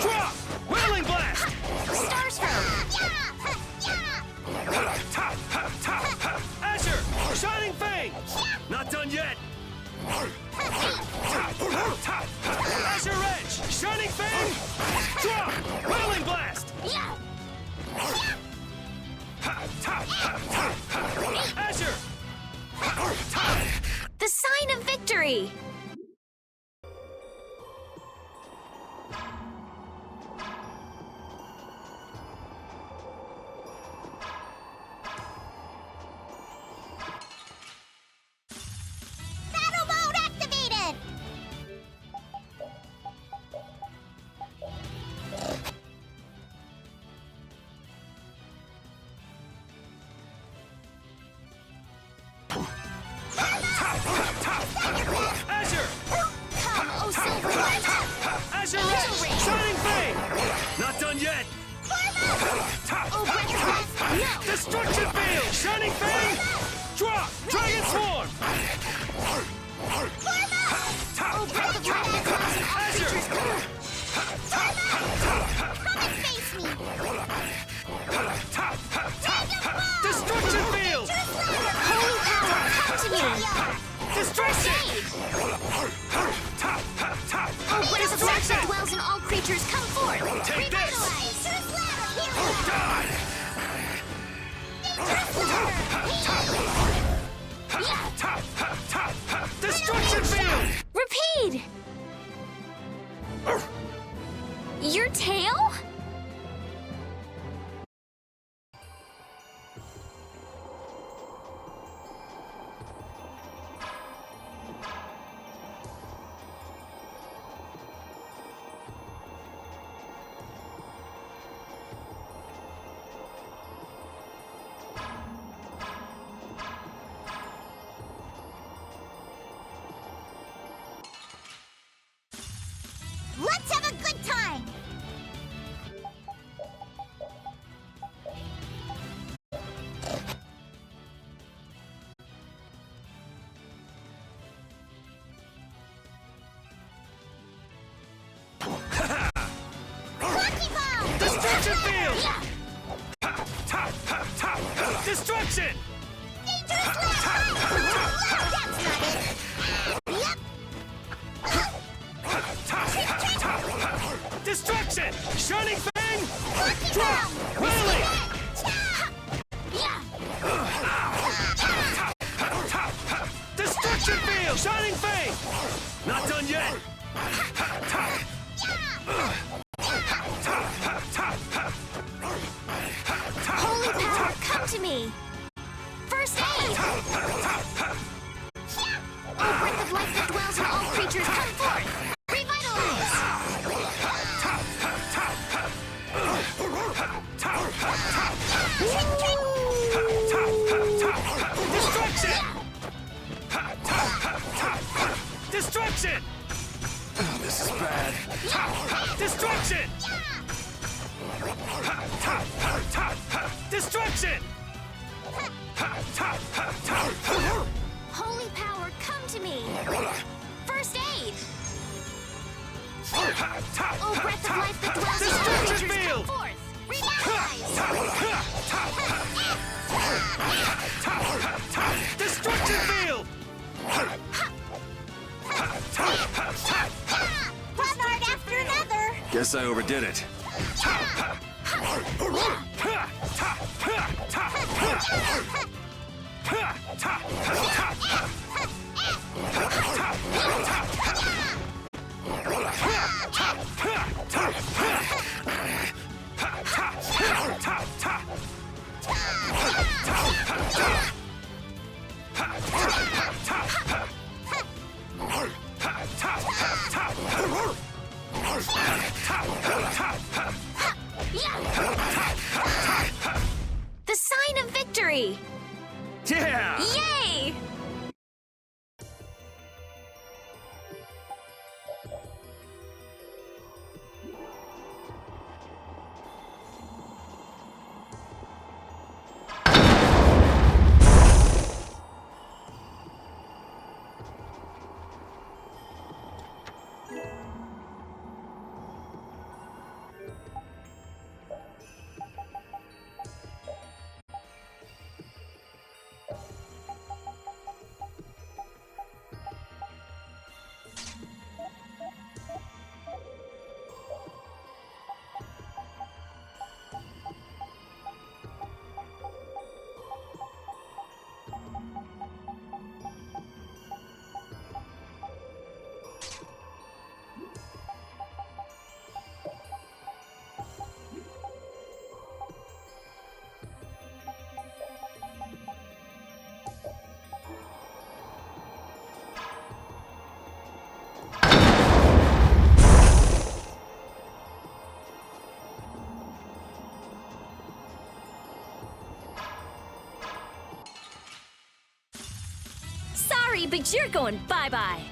E: Drop! Wailing Blast!
D: Starstroke!
E: Azure! Shining Fang! Not done yet! Azure Edge! Shining Fang! Drop! Wailing Blast! Azure!
D: The sign of victory!
H: Destruction Field! Shining Fang! Drop! Dragon Swarm!
A: Oh, breath of life that dwells in all creatures, come! Come and face me!
H: Destruction Field!
A: Holy power, come to me!
H: Destruction!
A: Oh, breath of life that dwells in all creatures, come forth!
H: Take this! Destruction Field!
D: Repeat! Your tail?
A: Let's have a good time! Rocky Bomb!
H: Destruction Field! Destruction!
A: Dangerous land! That's not it! Yep!
H: Destruction! Shining Fang!
A: Rocky
H: Drop!
A: Bomb!
H: Rally! Destruction Field! Shining Fang! Not done yet!
D: Holy power, come to me! First aid! Oh, breath of life that dwells in all creatures, come forth! Revitalize!
H: Destruction! Destruction!
J: Oh, this is bad.
H: Destruction! Destruction!
D: Holy power, come to me! First aid! Oh, breath of life that dwells in all
H: Destruction
D: creatures,
H: Field!
D: come forth! Revitalize!
H: Destruction Field!
A: One art after another!
E: Guess I overdid it.
D: The sign of victory!
H: Yeah!
D: Yay!
C: Sorry, but you're going bye-bye.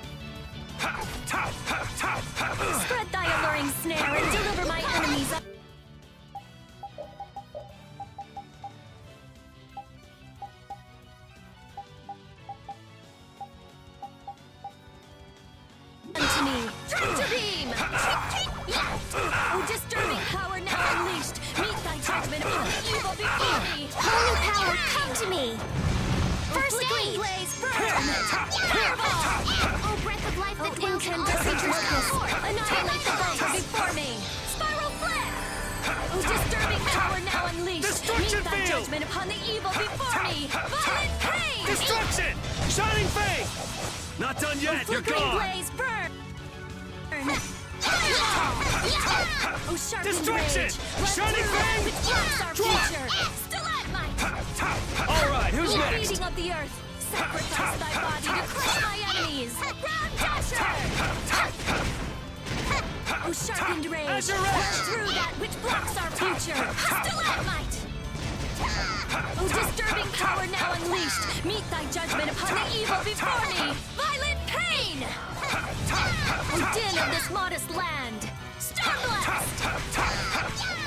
C: Spread thy alluring snare and deliver my enemies up. Oh, disturbing power now unleashed! Meet thy judgment upon the evil before me!
D: Holy power, come to me! First
C: Flickering
D: aid!
C: blaze, burn! Fireball!
D: Oh, breath of life that
C: Oh,
D: dwells in all
C: incandescent
D: creatures, come
C: darkness!
D: forth!
C: Annihilate the foes before me! Spiral flare! Oh, disturbing power now unleashed!
H: Destruction
C: Meet thy
H: field!
C: judgment upon the evil before me! Violent pain!
H: Destruction! Shining Fang! Not done yet, you're
C: Flickering
H: gone!
C: blaze, burn! Fireball! Oh, sharpened
H: Destruction!
C: rage! Run
H: Shining
C: through that
H: Fang!
C: which blocks our future! Stalagmite!
H: Alright, who's
C: Oh,
H: next?
C: beating of the earth! Sacrifice thy body to crush my enemies! Ground dasher! Oh, sharpened rage!
H: Azure
C: Run
H: Edge!
C: through that which blocks our future! Stalagmite! Oh, disturbing power now unleashed! Meet thy judgment upon the evil before me! Violent pain! Oh, din of this modest land! Stormblast!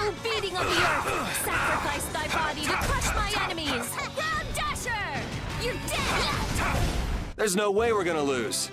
C: Oh, beating of the earth! Sacrifice thy body to crush my enemies! Ground dasher! You're dead!
E: There's no way we're gonna lose.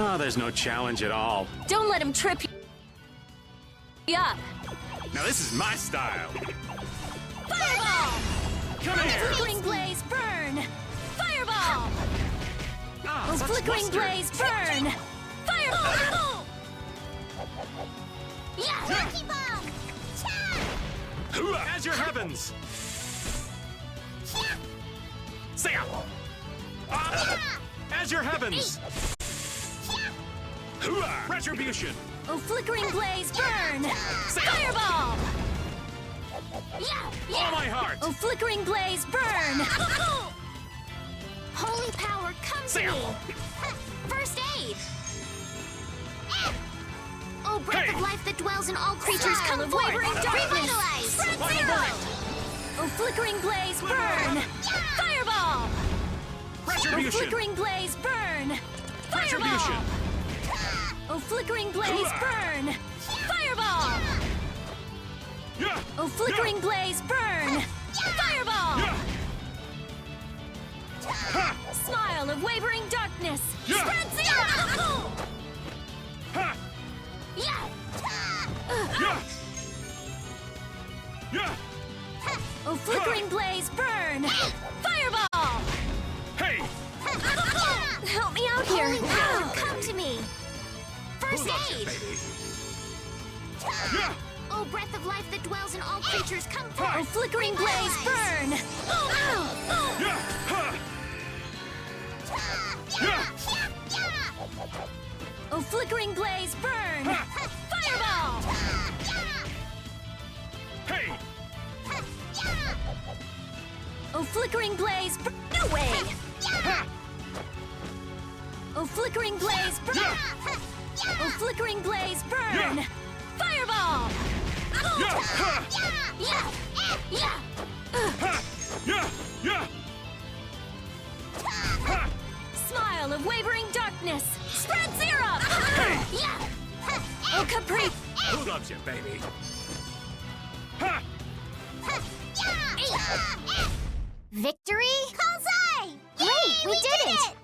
I: Oh, there's no challenge at all.
C: Don't let him trip you up!
I: Now this is my style.
C: Fireball!
I: Come here!
C: Flickering blaze, burn! Fireball!
I: Ah,
C: Oh,
I: such
C: flickering
I: luster.
C: blaze, burn! Fireball!
A: Yeah! Lucky bomb!
I: As your heavens! Say As your heavens! Retribution!
C: Oh, flickering blaze, burn! Fireball!
I: All my heart!
C: Oh, flickering blaze, burn!
D: Holy power, come to me! First aid! Oh, breath of life that dwells in all creatures, come
C: of
D: forth!
C: wavering darkness!
D: Revitalize!
C: Spread zero! Oh, flickering blaze, burn! Fireball! Oh,
I: Retribution!
C: flickering blaze, burn!
I: Retribution!
C: Fireball! Oh, flickering blaze, burn! Fireball! Oh, flickering blaze, burn! Fireball! Smile of wavering darkness! Spread zero! Oh, flickering blaze, burn! Fireball!
I: Hey!
C: Help me out here!
D: Holy power, come to me! First aid! Oh, breath of life that dwells in all creatures, come forth!
C: Oh, flickering blaze, burn! Oh, flickering blaze, burn! Fireball!
H: Hey!
C: Oh, flickering blaze, burn! No way! Oh, flickering blaze, burn! Oh, flickering blaze, burn! Fireball! Smile of wavering darkness! Spread syrup! Oh, Capri!
I: Who loves you, baby?
A: Victory? Bullseye! Great, we did it!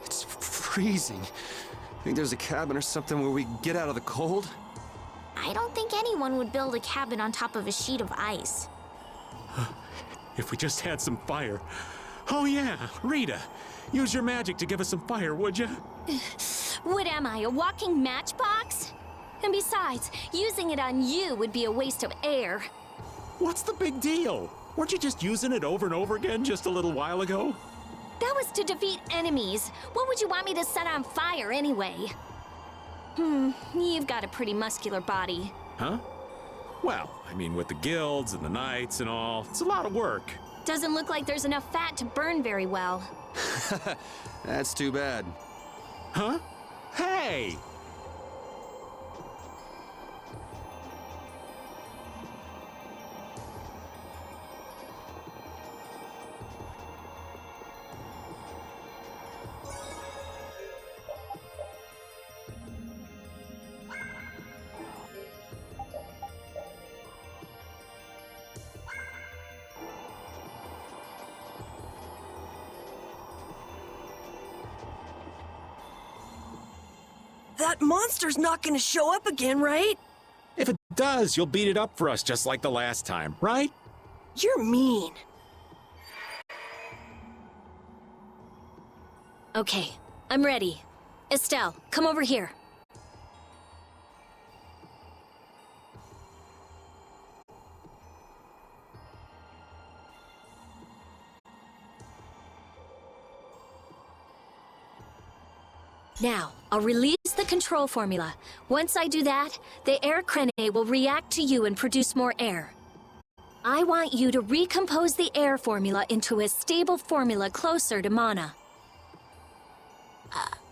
E: It's freezing. Think there's a cabin or something where we can get out of the cold?
D: I don't think anyone would build a cabin on top of a sheet of ice.
I: If we just had some fire. Oh yeah, Rita, use your magic to give us some fire, would you?
C: What am I, a walking matchbox? And besides, using it on you would be a waste of air.
I: What's the big deal? Weren't you just using it over and over again just a little while ago?
C: That was to defeat enemies. What would you want me to set on fire anyway? You've got a pretty muscular body.
I: Huh? Well, I mean, with the guilds and the knights and all, it's a lot of work.
C: Doesn't look like there's enough fat to burn very well.
E: That's too bad.
I: Huh? Hey!
F: That monster's not gonna show up again, right?
I: If it does, you'll beat it up for us just like the last time, right?
F: You're mean.
C: Okay, I'm ready. Estelle, come over here. Now, I'll release the control formula. Once I do that, the air crene will react to you and produce more air. I want you to recompose the air formula into a stable formula closer to mana.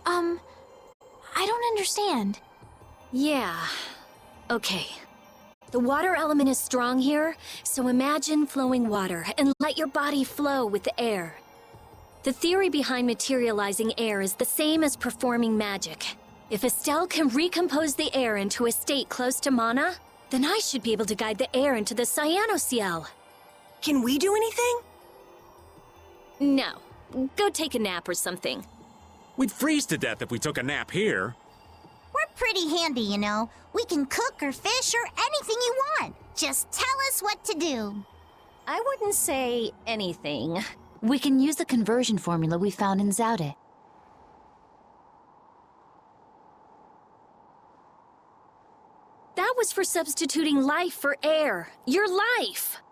D: I don't understand.
C: Yeah. Okay. The water element is strong here, so imagine flowing water and let your body flow with the air. The theory behind materializing air is the same as performing magic. If Estelle can recompose the air into a state close to mana, then I should be able to guide the air into the Cyanociel.
F: Can we do anything?
C: No. Go take a nap or something.
I: We'd freeze to death if we took a nap here.
A: We're pretty handy, you know. We can cook or fish or anything you want. Just tell us what to do.
C: I wouldn't say anything.
G: We can use the conversion formula we found in Zaude.
C: That was for substituting life for air. Your life!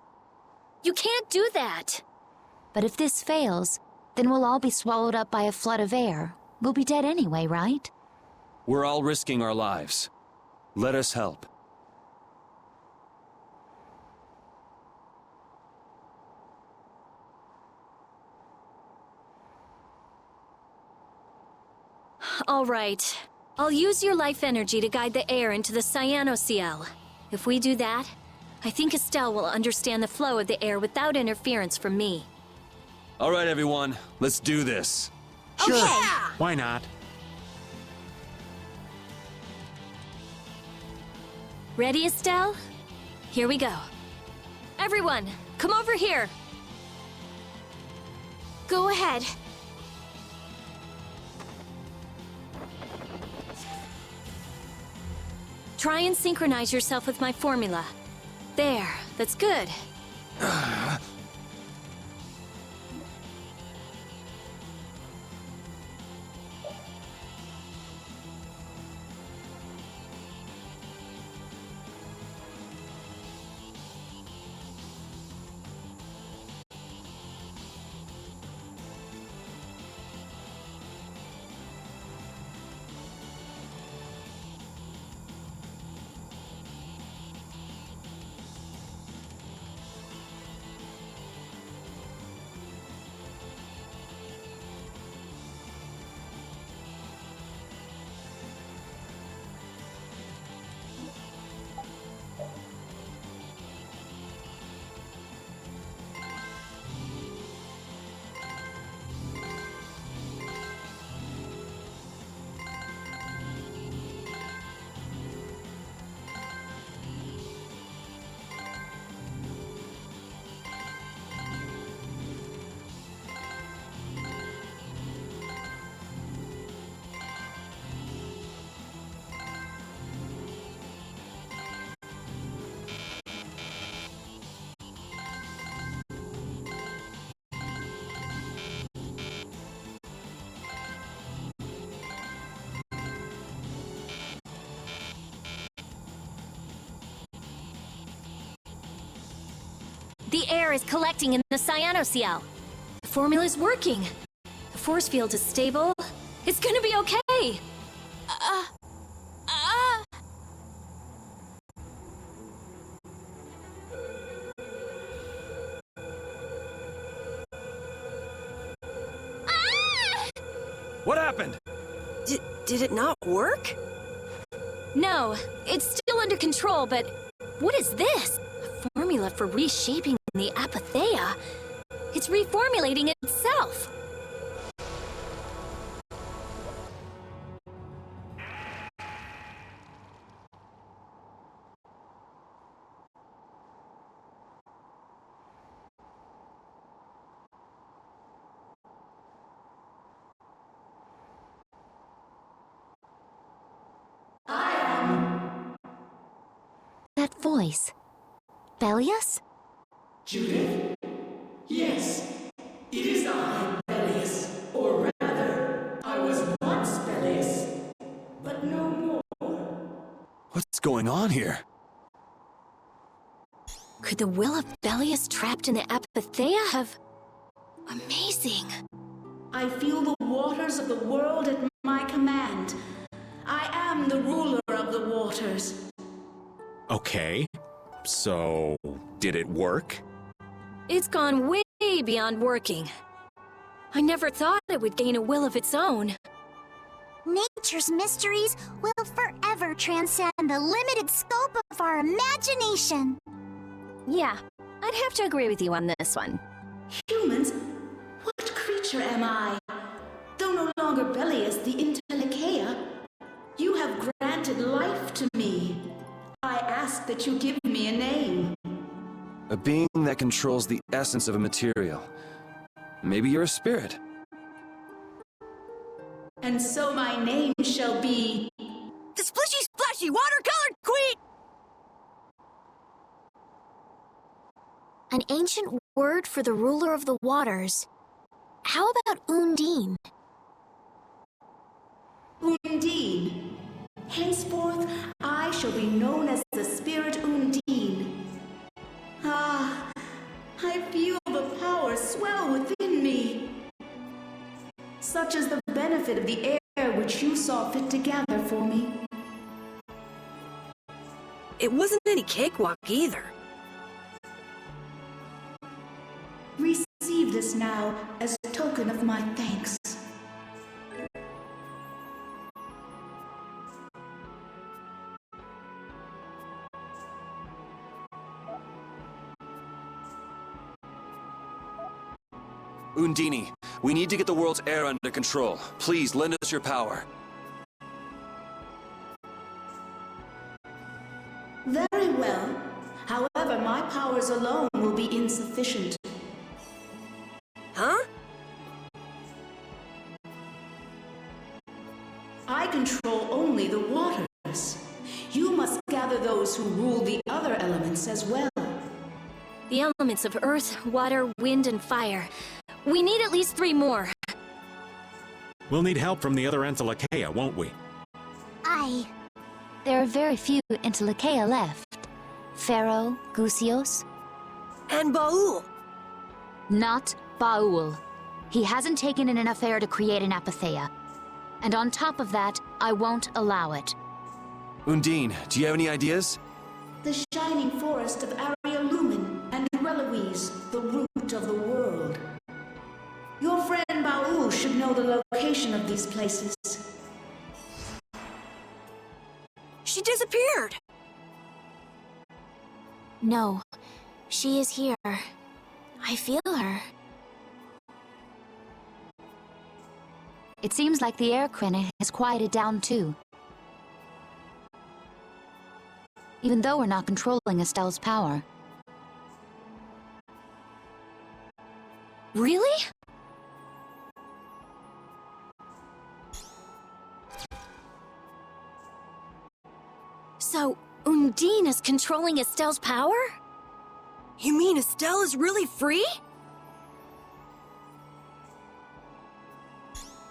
C: You can't do that.
G: But if this fails, then we'll all be swallowed up by a flood of air. We'll be dead anyway, right?
E: We're all risking our lives. Let us help.
C: All right. I'll use your life energy to guide the air into the Cyanociel. If we do that, I think Estelle will understand the flow of the air without interference from me.
E: All right, everyone. Let's do this.
I: Sure.
F: Okay.
I: Why not?
C: Ready, Estelle? Here we go. Everyone, come over here.
D: Go ahead.
C: Try and synchronize yourself with my formula. There, that's good. The air is collecting in the cyanocell. The formula's working. The force field is stable. It's gonna be okay!
H: What happened?
F: Did it not work?
C: No, it's still under control, but what is this? A formula for reshaping the apatheia. It's reformulating itself.
G: That voice. Bellius?
N: Judith? Yes, it is I, Bellius. Or rather, I was once Bellius, but no more.
E: What's going on here?
C: Could the will of Bellius trapped in the apatheia have... Amazing.
N: I feel the waters of the world at my command. I am the ruler of the waters.
I: Okay, so did it work?
C: It's gone way beyond working. I never thought it would gain a will of its own.
A: Nature's mysteries will forever transcend the limited scope of our imagination.
C: Yeah, I'd have to agree with you on this one.
N: Humans? What creature am I? Though no longer Bellius the Intellicheia, you have granted life to me. I ask that you give me a name.
E: A being that controls the essence of a material. Maybe you're a spirit.
N: And so my name shall be...
F: The Splishy Splashy Watercolored Queen!
D: An ancient word for the ruler of the waters. How about Undine?
N: Undine. Henceforth, I shall be known as the Spirit Undine. Ah, I feel the power swell within me. Such is the benefit of the air which you saw fit to gather for me.
F: It wasn't any cakewalk either.
N: Receive this now as a token of my thanks.
E: Undine, we need to get the world's air under control. Please, lend us your power.
N: Very well. However, my powers alone will be insufficient.
F: Huh?
N: gather those who rule the other elements as well.
C: The elements of earth, water, wind, and fire. We need at least 3 more.
I: We'll need help from the other Entelekea, won't we?
G: There are very few Entelekea left. Pharaoh, Gusios.
F: And Baul.
G: Not Baul. He hasn't taken in enough air to create an apatheia. And on top of that, I won't allow it.
E: Undine, do you have any ideas?
N: The shining forest of Aria Lumen and Reloise, the root of the world. Your friend Baul should know the location of these places.
F: She disappeared.
D: No, she is here. I feel her.
G: It seems like the air Krene has quieted down too. Even though we're not controlling Estelle's power.
C: Really? So, Undine is controlling Estelle's power?
F: You mean Estelle is really free?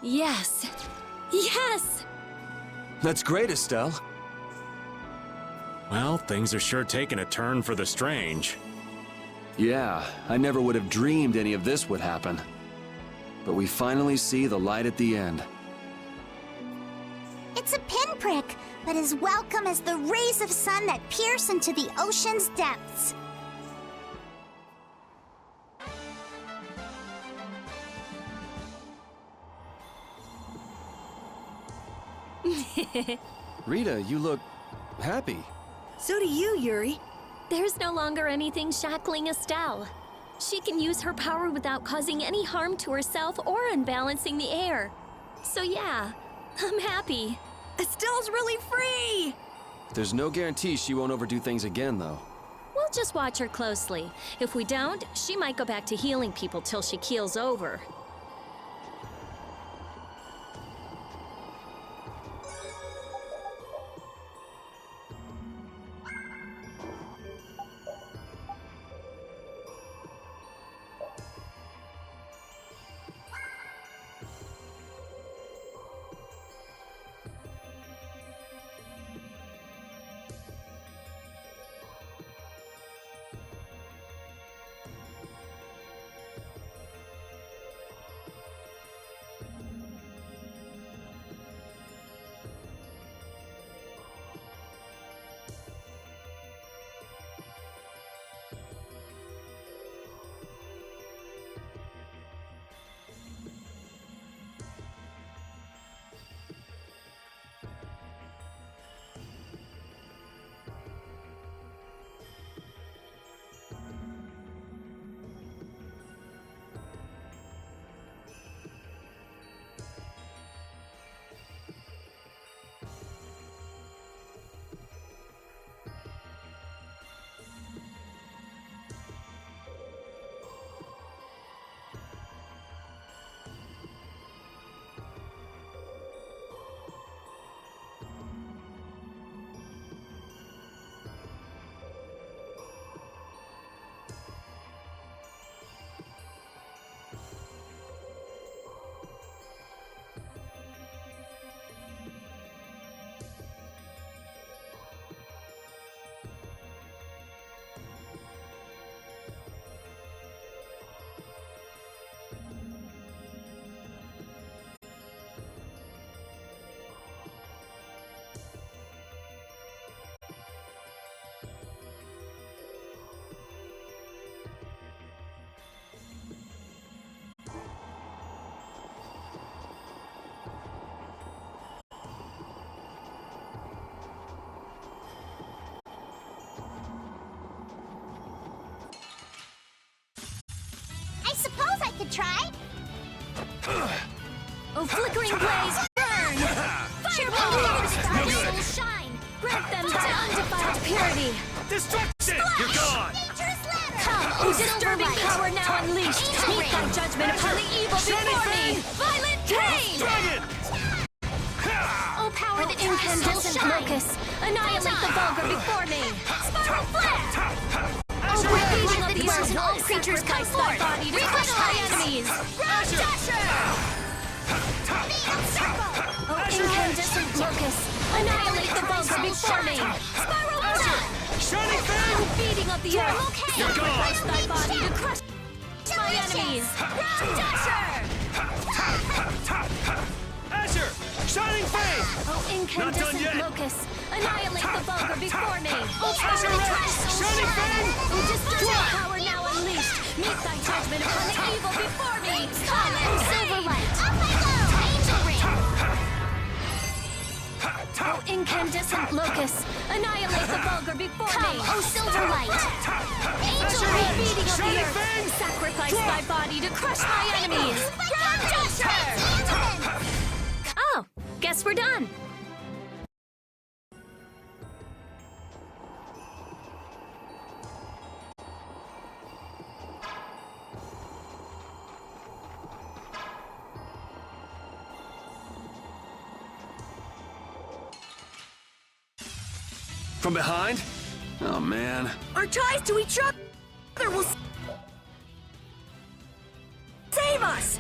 C: Yes. Yes!
E: That's great, Estelle.
I: Well, things are sure taking a turn for the strange.
E: Yeah, I never would have dreamed any of this would happen. But we finally see the light at the end.
A: It's a pinprick, but as welcome as the rays of sun that pierce into the ocean's depths.
E: Rita, you look happy.
F: So do you, Yuri.
C: There's no longer anything shackling Estelle. She can use her power without causing any harm to herself or unbalancing the air. So yeah, I'm happy.
F: Estelle's really free!
E: There's no guarantee she won't overdo things again, though.
C: We'll just watch her closely. If we don't, she might go back to healing people till she keels over.
A: Suppose I could try.
C: Oh, flickering blaze, burn! Fireball! Stars will shine! Grant them to undefiled purity!
H: Destruction! You're gone!
C: Come, O disturbing power now unleashed! Meet thy judgment upon the evil before me! Violent pain!
H: Dragon!
C: O power that incandescent locus! Annihilate the vulgar before all creatures come forth! Revitalize enemies! Ground Dasher! Oh, incandescent locust! Annihilate the vulgar before me! Spiral
H: Shining Fang!
C: beating of the earth! Sacrifice thy body to crush my enemies! Ground Dasher!
H: Asher! Shining Fang!
C: Oh, incandescent
H: yet.
C: locust! Annihilate the vulgar before me!
H: Asher Red! Shining Fang!
C: Oh, destructive power now unleashed! Meet thy judgment upon the evil before me! Come in, Silverlight! Up I go! Angel Ring! Oh, incandescent locust! Annihilate the vulgar before me! Oh, Silverlight! Angel Ring! Beating of the earth! Sacrifice thy body to crush my enemies! Ground Dasher! Oh, guess we're done!
E: From behind? Oh, man.
F: Our ties to each other will save us!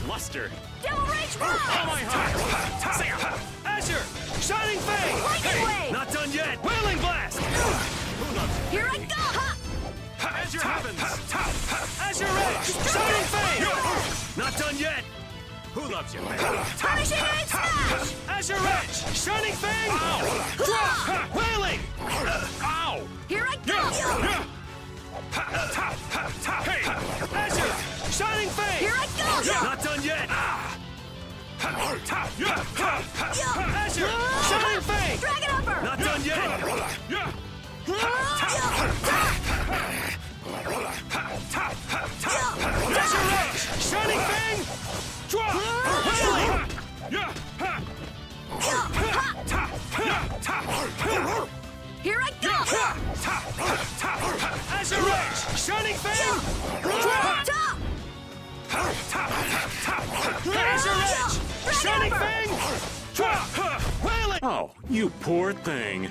H: Luster!
F: Devil Rage Roll!
H: Oh my heart! Asher! Shining Fang!
F: Lightning Wave!
H: Not done yet! Wailing Blast! Who loves you?
F: Here I go! Ha!
H: Azure Heavens! Azure Edge! Shining Fang! Not done yet! Who loves you?
F: Punishing Aid Smash!
H: Azure Edge! Shining Fang! Ow! Wailing! Ow!
F: Here I go!
H: Hey! Azure! Shining Fang!
F: Here I go!
H: Not done yet! Azure! Shining Fang!
F: Dragon Upper!
H: Not done yet! Azure Edge! Shining Fang! Drop! Wailing!
F: Here I go!
H: Azure Edge! Shining Fang! Drop! Azure Edge! Shining Fang! Drop! Wailing!
I: Oh, you poor thing.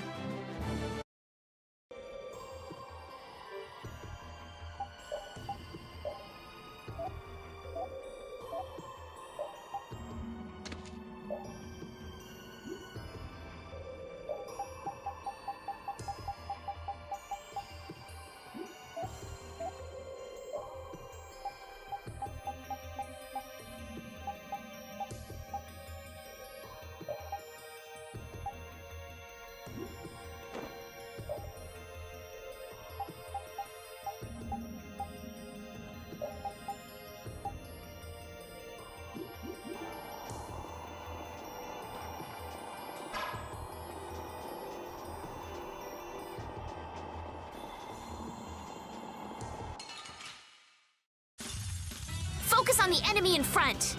D: Focus on the enemy in front.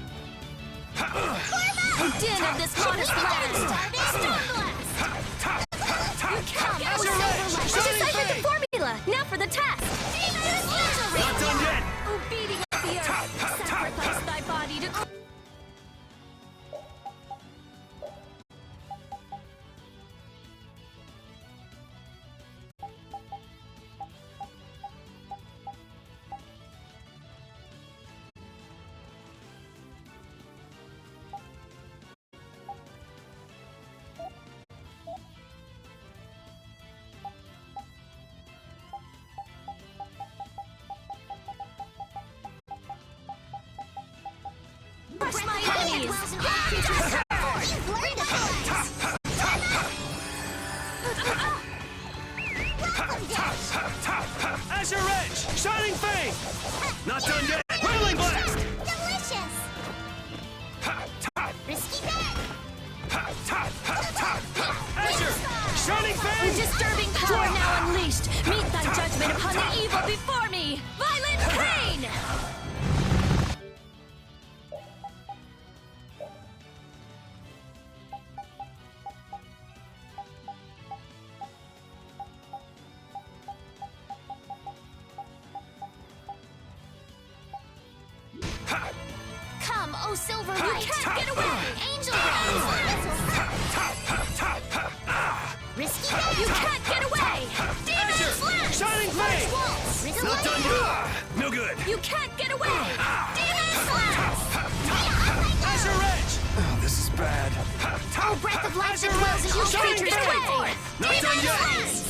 C: Din of this modest land! Come, oh Silverlight! I deciphered the formula! Now for the test!
H: Not done yet!
C: Oh, beating up the earth!
A: You've learned a thing. Welcome, Dash.
H: Azure Edge! Shining Fang! Not done yet! Whirling Blast!
A: Delicious. Risky bet.
H: Azure! Shining
C: A
H: Fang!
C: disturbing power now unleashed! Meet thy judgment upon the evil before me! Violent Pain! Come, oh Silver Light! You can't get away! Angel Rays!
A: Risky bet.
C: You can't get away! Demon
H: Azure!
C: Slash!
H: Shining Fang!
C: Waltz!
A: Risky
H: Not done yet! No good!
C: You can't get away! Demon Slash!
H: Azure Edge!
J: Oh, this is bad.
A: Oh, breath of life that
H: Azure
A: dwells in
H: Edge!
A: you
H: Shining
A: creatures
H: Fang!
A: away.
H: Not done yet!
A: Slash.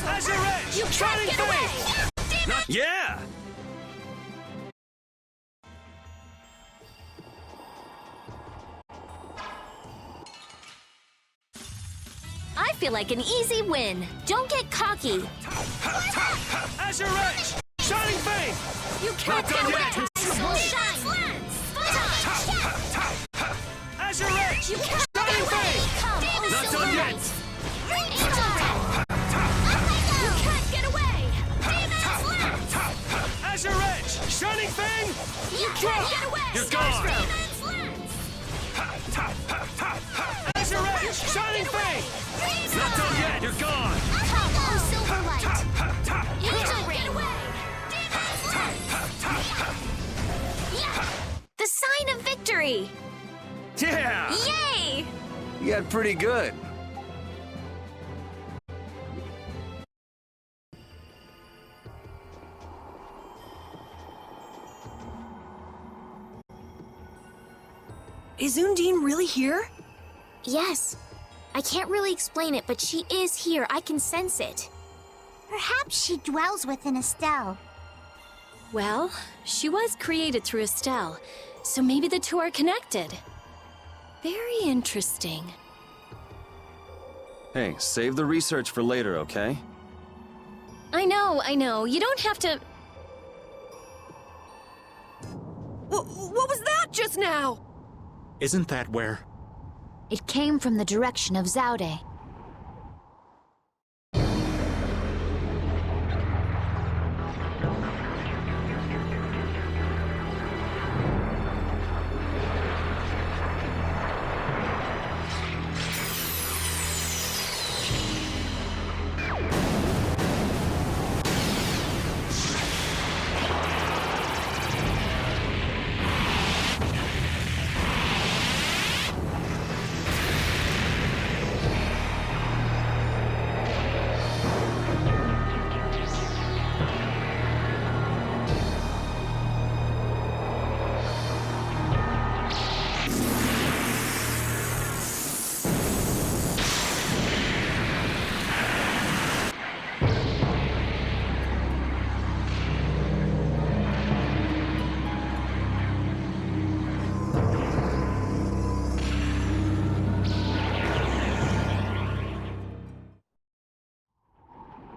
H: Azure Edge!
C: You can't
H: Shining
C: get away!
H: Fang! Not yeah!
C: I feel like an easy win. Don't get cocky.
H: Azure Edge! Shining Fang!
C: You can't
H: Not
C: get
H: done
C: away!
H: yet.
C: Soul Shine!
H: Azure Edge!
C: You can't
H: Shining
C: get away!
H: Fang!
C: Come, oh
H: Not
C: Silver
H: done
C: Light!
H: yet.
C: Angel Ray! You can't get away! Demon Slash!
H: Azure Edge! Shining Fang!
C: You can't get away!
H: You're gone.
C: Demon Slash!
H: Azure Edge! Shining Fang! Not done yet! You're gone!
A: Come, oh Silver Light.
C: Angel Ray! The sign of victory!
E: Yeah!
C: Yay!
E: You got pretty good.
F: Is Undine really here?
D: Yes. I can't really explain it, but she is here. I can sense it.
A: Perhaps she dwells within Estelle.
C: Well, she was created through Estelle, so maybe the two are connected. Very interesting.
E: Hey, save the research for later, okay?
C: I know. You don't have to...
F: What was that just now?
I: Isn't that where?
G: It came from the direction of Zaude.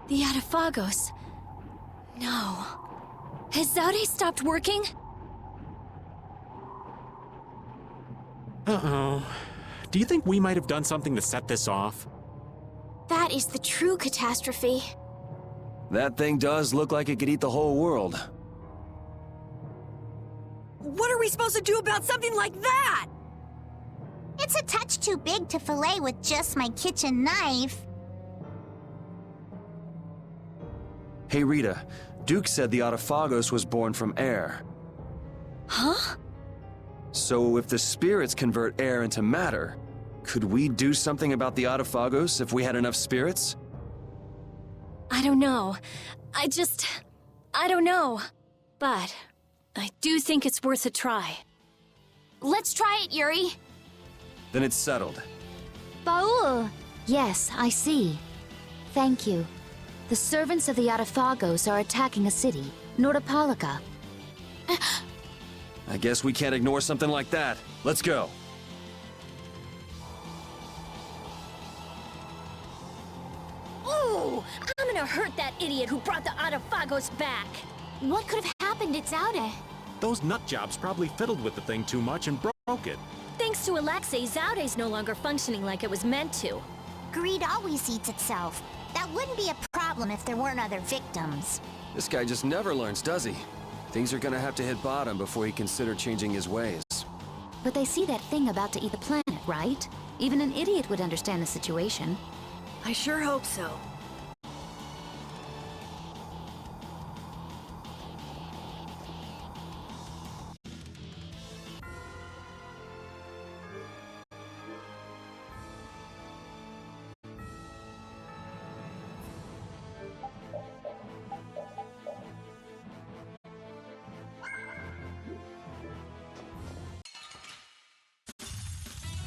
C: The Atafagos. No. Has Zaude stopped working?
I: Uh-oh. Do you think we might have done something to set this off?
D: That is the true catastrophe.
E: That thing does look like it could eat the whole world.
F: What are we supposed to do about something like that?
A: It's a touch too big to fillet with just my kitchen knife.
E: Hey Rita, Duke said the Atafagos was born from air.
C: Huh?
E: So if the spirits convert air into matter, could we do something about the Atafagos if we had enough spirits?
C: I don't know. I don't know. But I do think it's worth a try.
D: Let's try it, Yuri.
E: Then it's settled.
G: Baul! Yes, I see. Thank you. The servants of the Atafagos are attacking a city, Nordopolica.
E: I guess we can't ignore something like that. Let's go.
C: Ooh! I'm gonna hurt that idiot who brought the Autophagos back!
D: What could have happened to Zaude?
I: Those nutjobs probably fiddled with the thing too much and broke it.
C: Thanks to Alexei, Zaude's no longer functioning like it was meant to.
A: Greed always eats itself. That wouldn't be a problem if there weren't other victims.
E: This guy just never learns, does he? Things are gonna have to hit bottom before he consider changing his ways.
G: But they see that thing about to eat the planet, right? Even an idiot would understand the situation.
F: I sure hope so.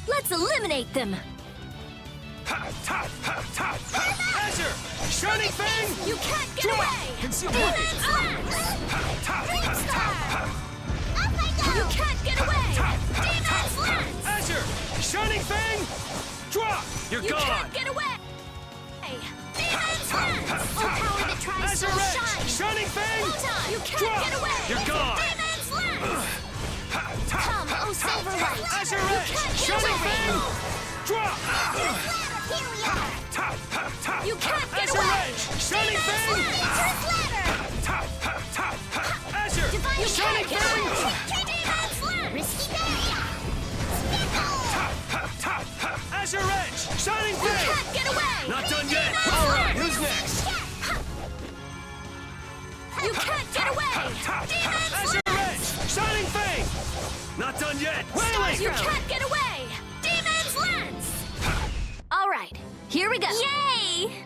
C: Let's eliminate them!
H: Azure! Shining Fang!
C: You can't get away!
H: Conceal
C: Demon
H: blade!
C: Slash! You can't get away! Demon Slash!
H: Azure! Shining Fang! Drop! You're
C: You
H: gone!
C: can't get away! Demon Slash!
A: Oh, power that tries
H: Azure
A: so
H: Edge!
A: shine!
H: Shining Fang!
C: You can't
H: Drop!
C: get away!
H: You're gone!
C: Demon Slash! Come, oh Silver Light!
H: Azure
C: You
H: Edge!
C: can't get
H: Shining
C: away!
H: Fang! Drop!
A: Here we are!
C: You can't get
H: Azure
C: away!
H: Edge! Shining Fang! Azure!
C: You
H: Shining
C: can't get
H: Fang!
C: away! Demon Slash!
A: Risky barrier!
H: Azure Edge! Shining
C: You
H: Fang!
C: can't get away!
H: Not done yet!
C: Demon
H: Alright,
C: Slash!
H: who's next?
C: You can't get away! Demon
H: Azure
C: Slash!
H: Edge! Shining Fang! Not done yet! Wailing!
C: You can't get away! Demon's Lance! All right, here we go. Yay!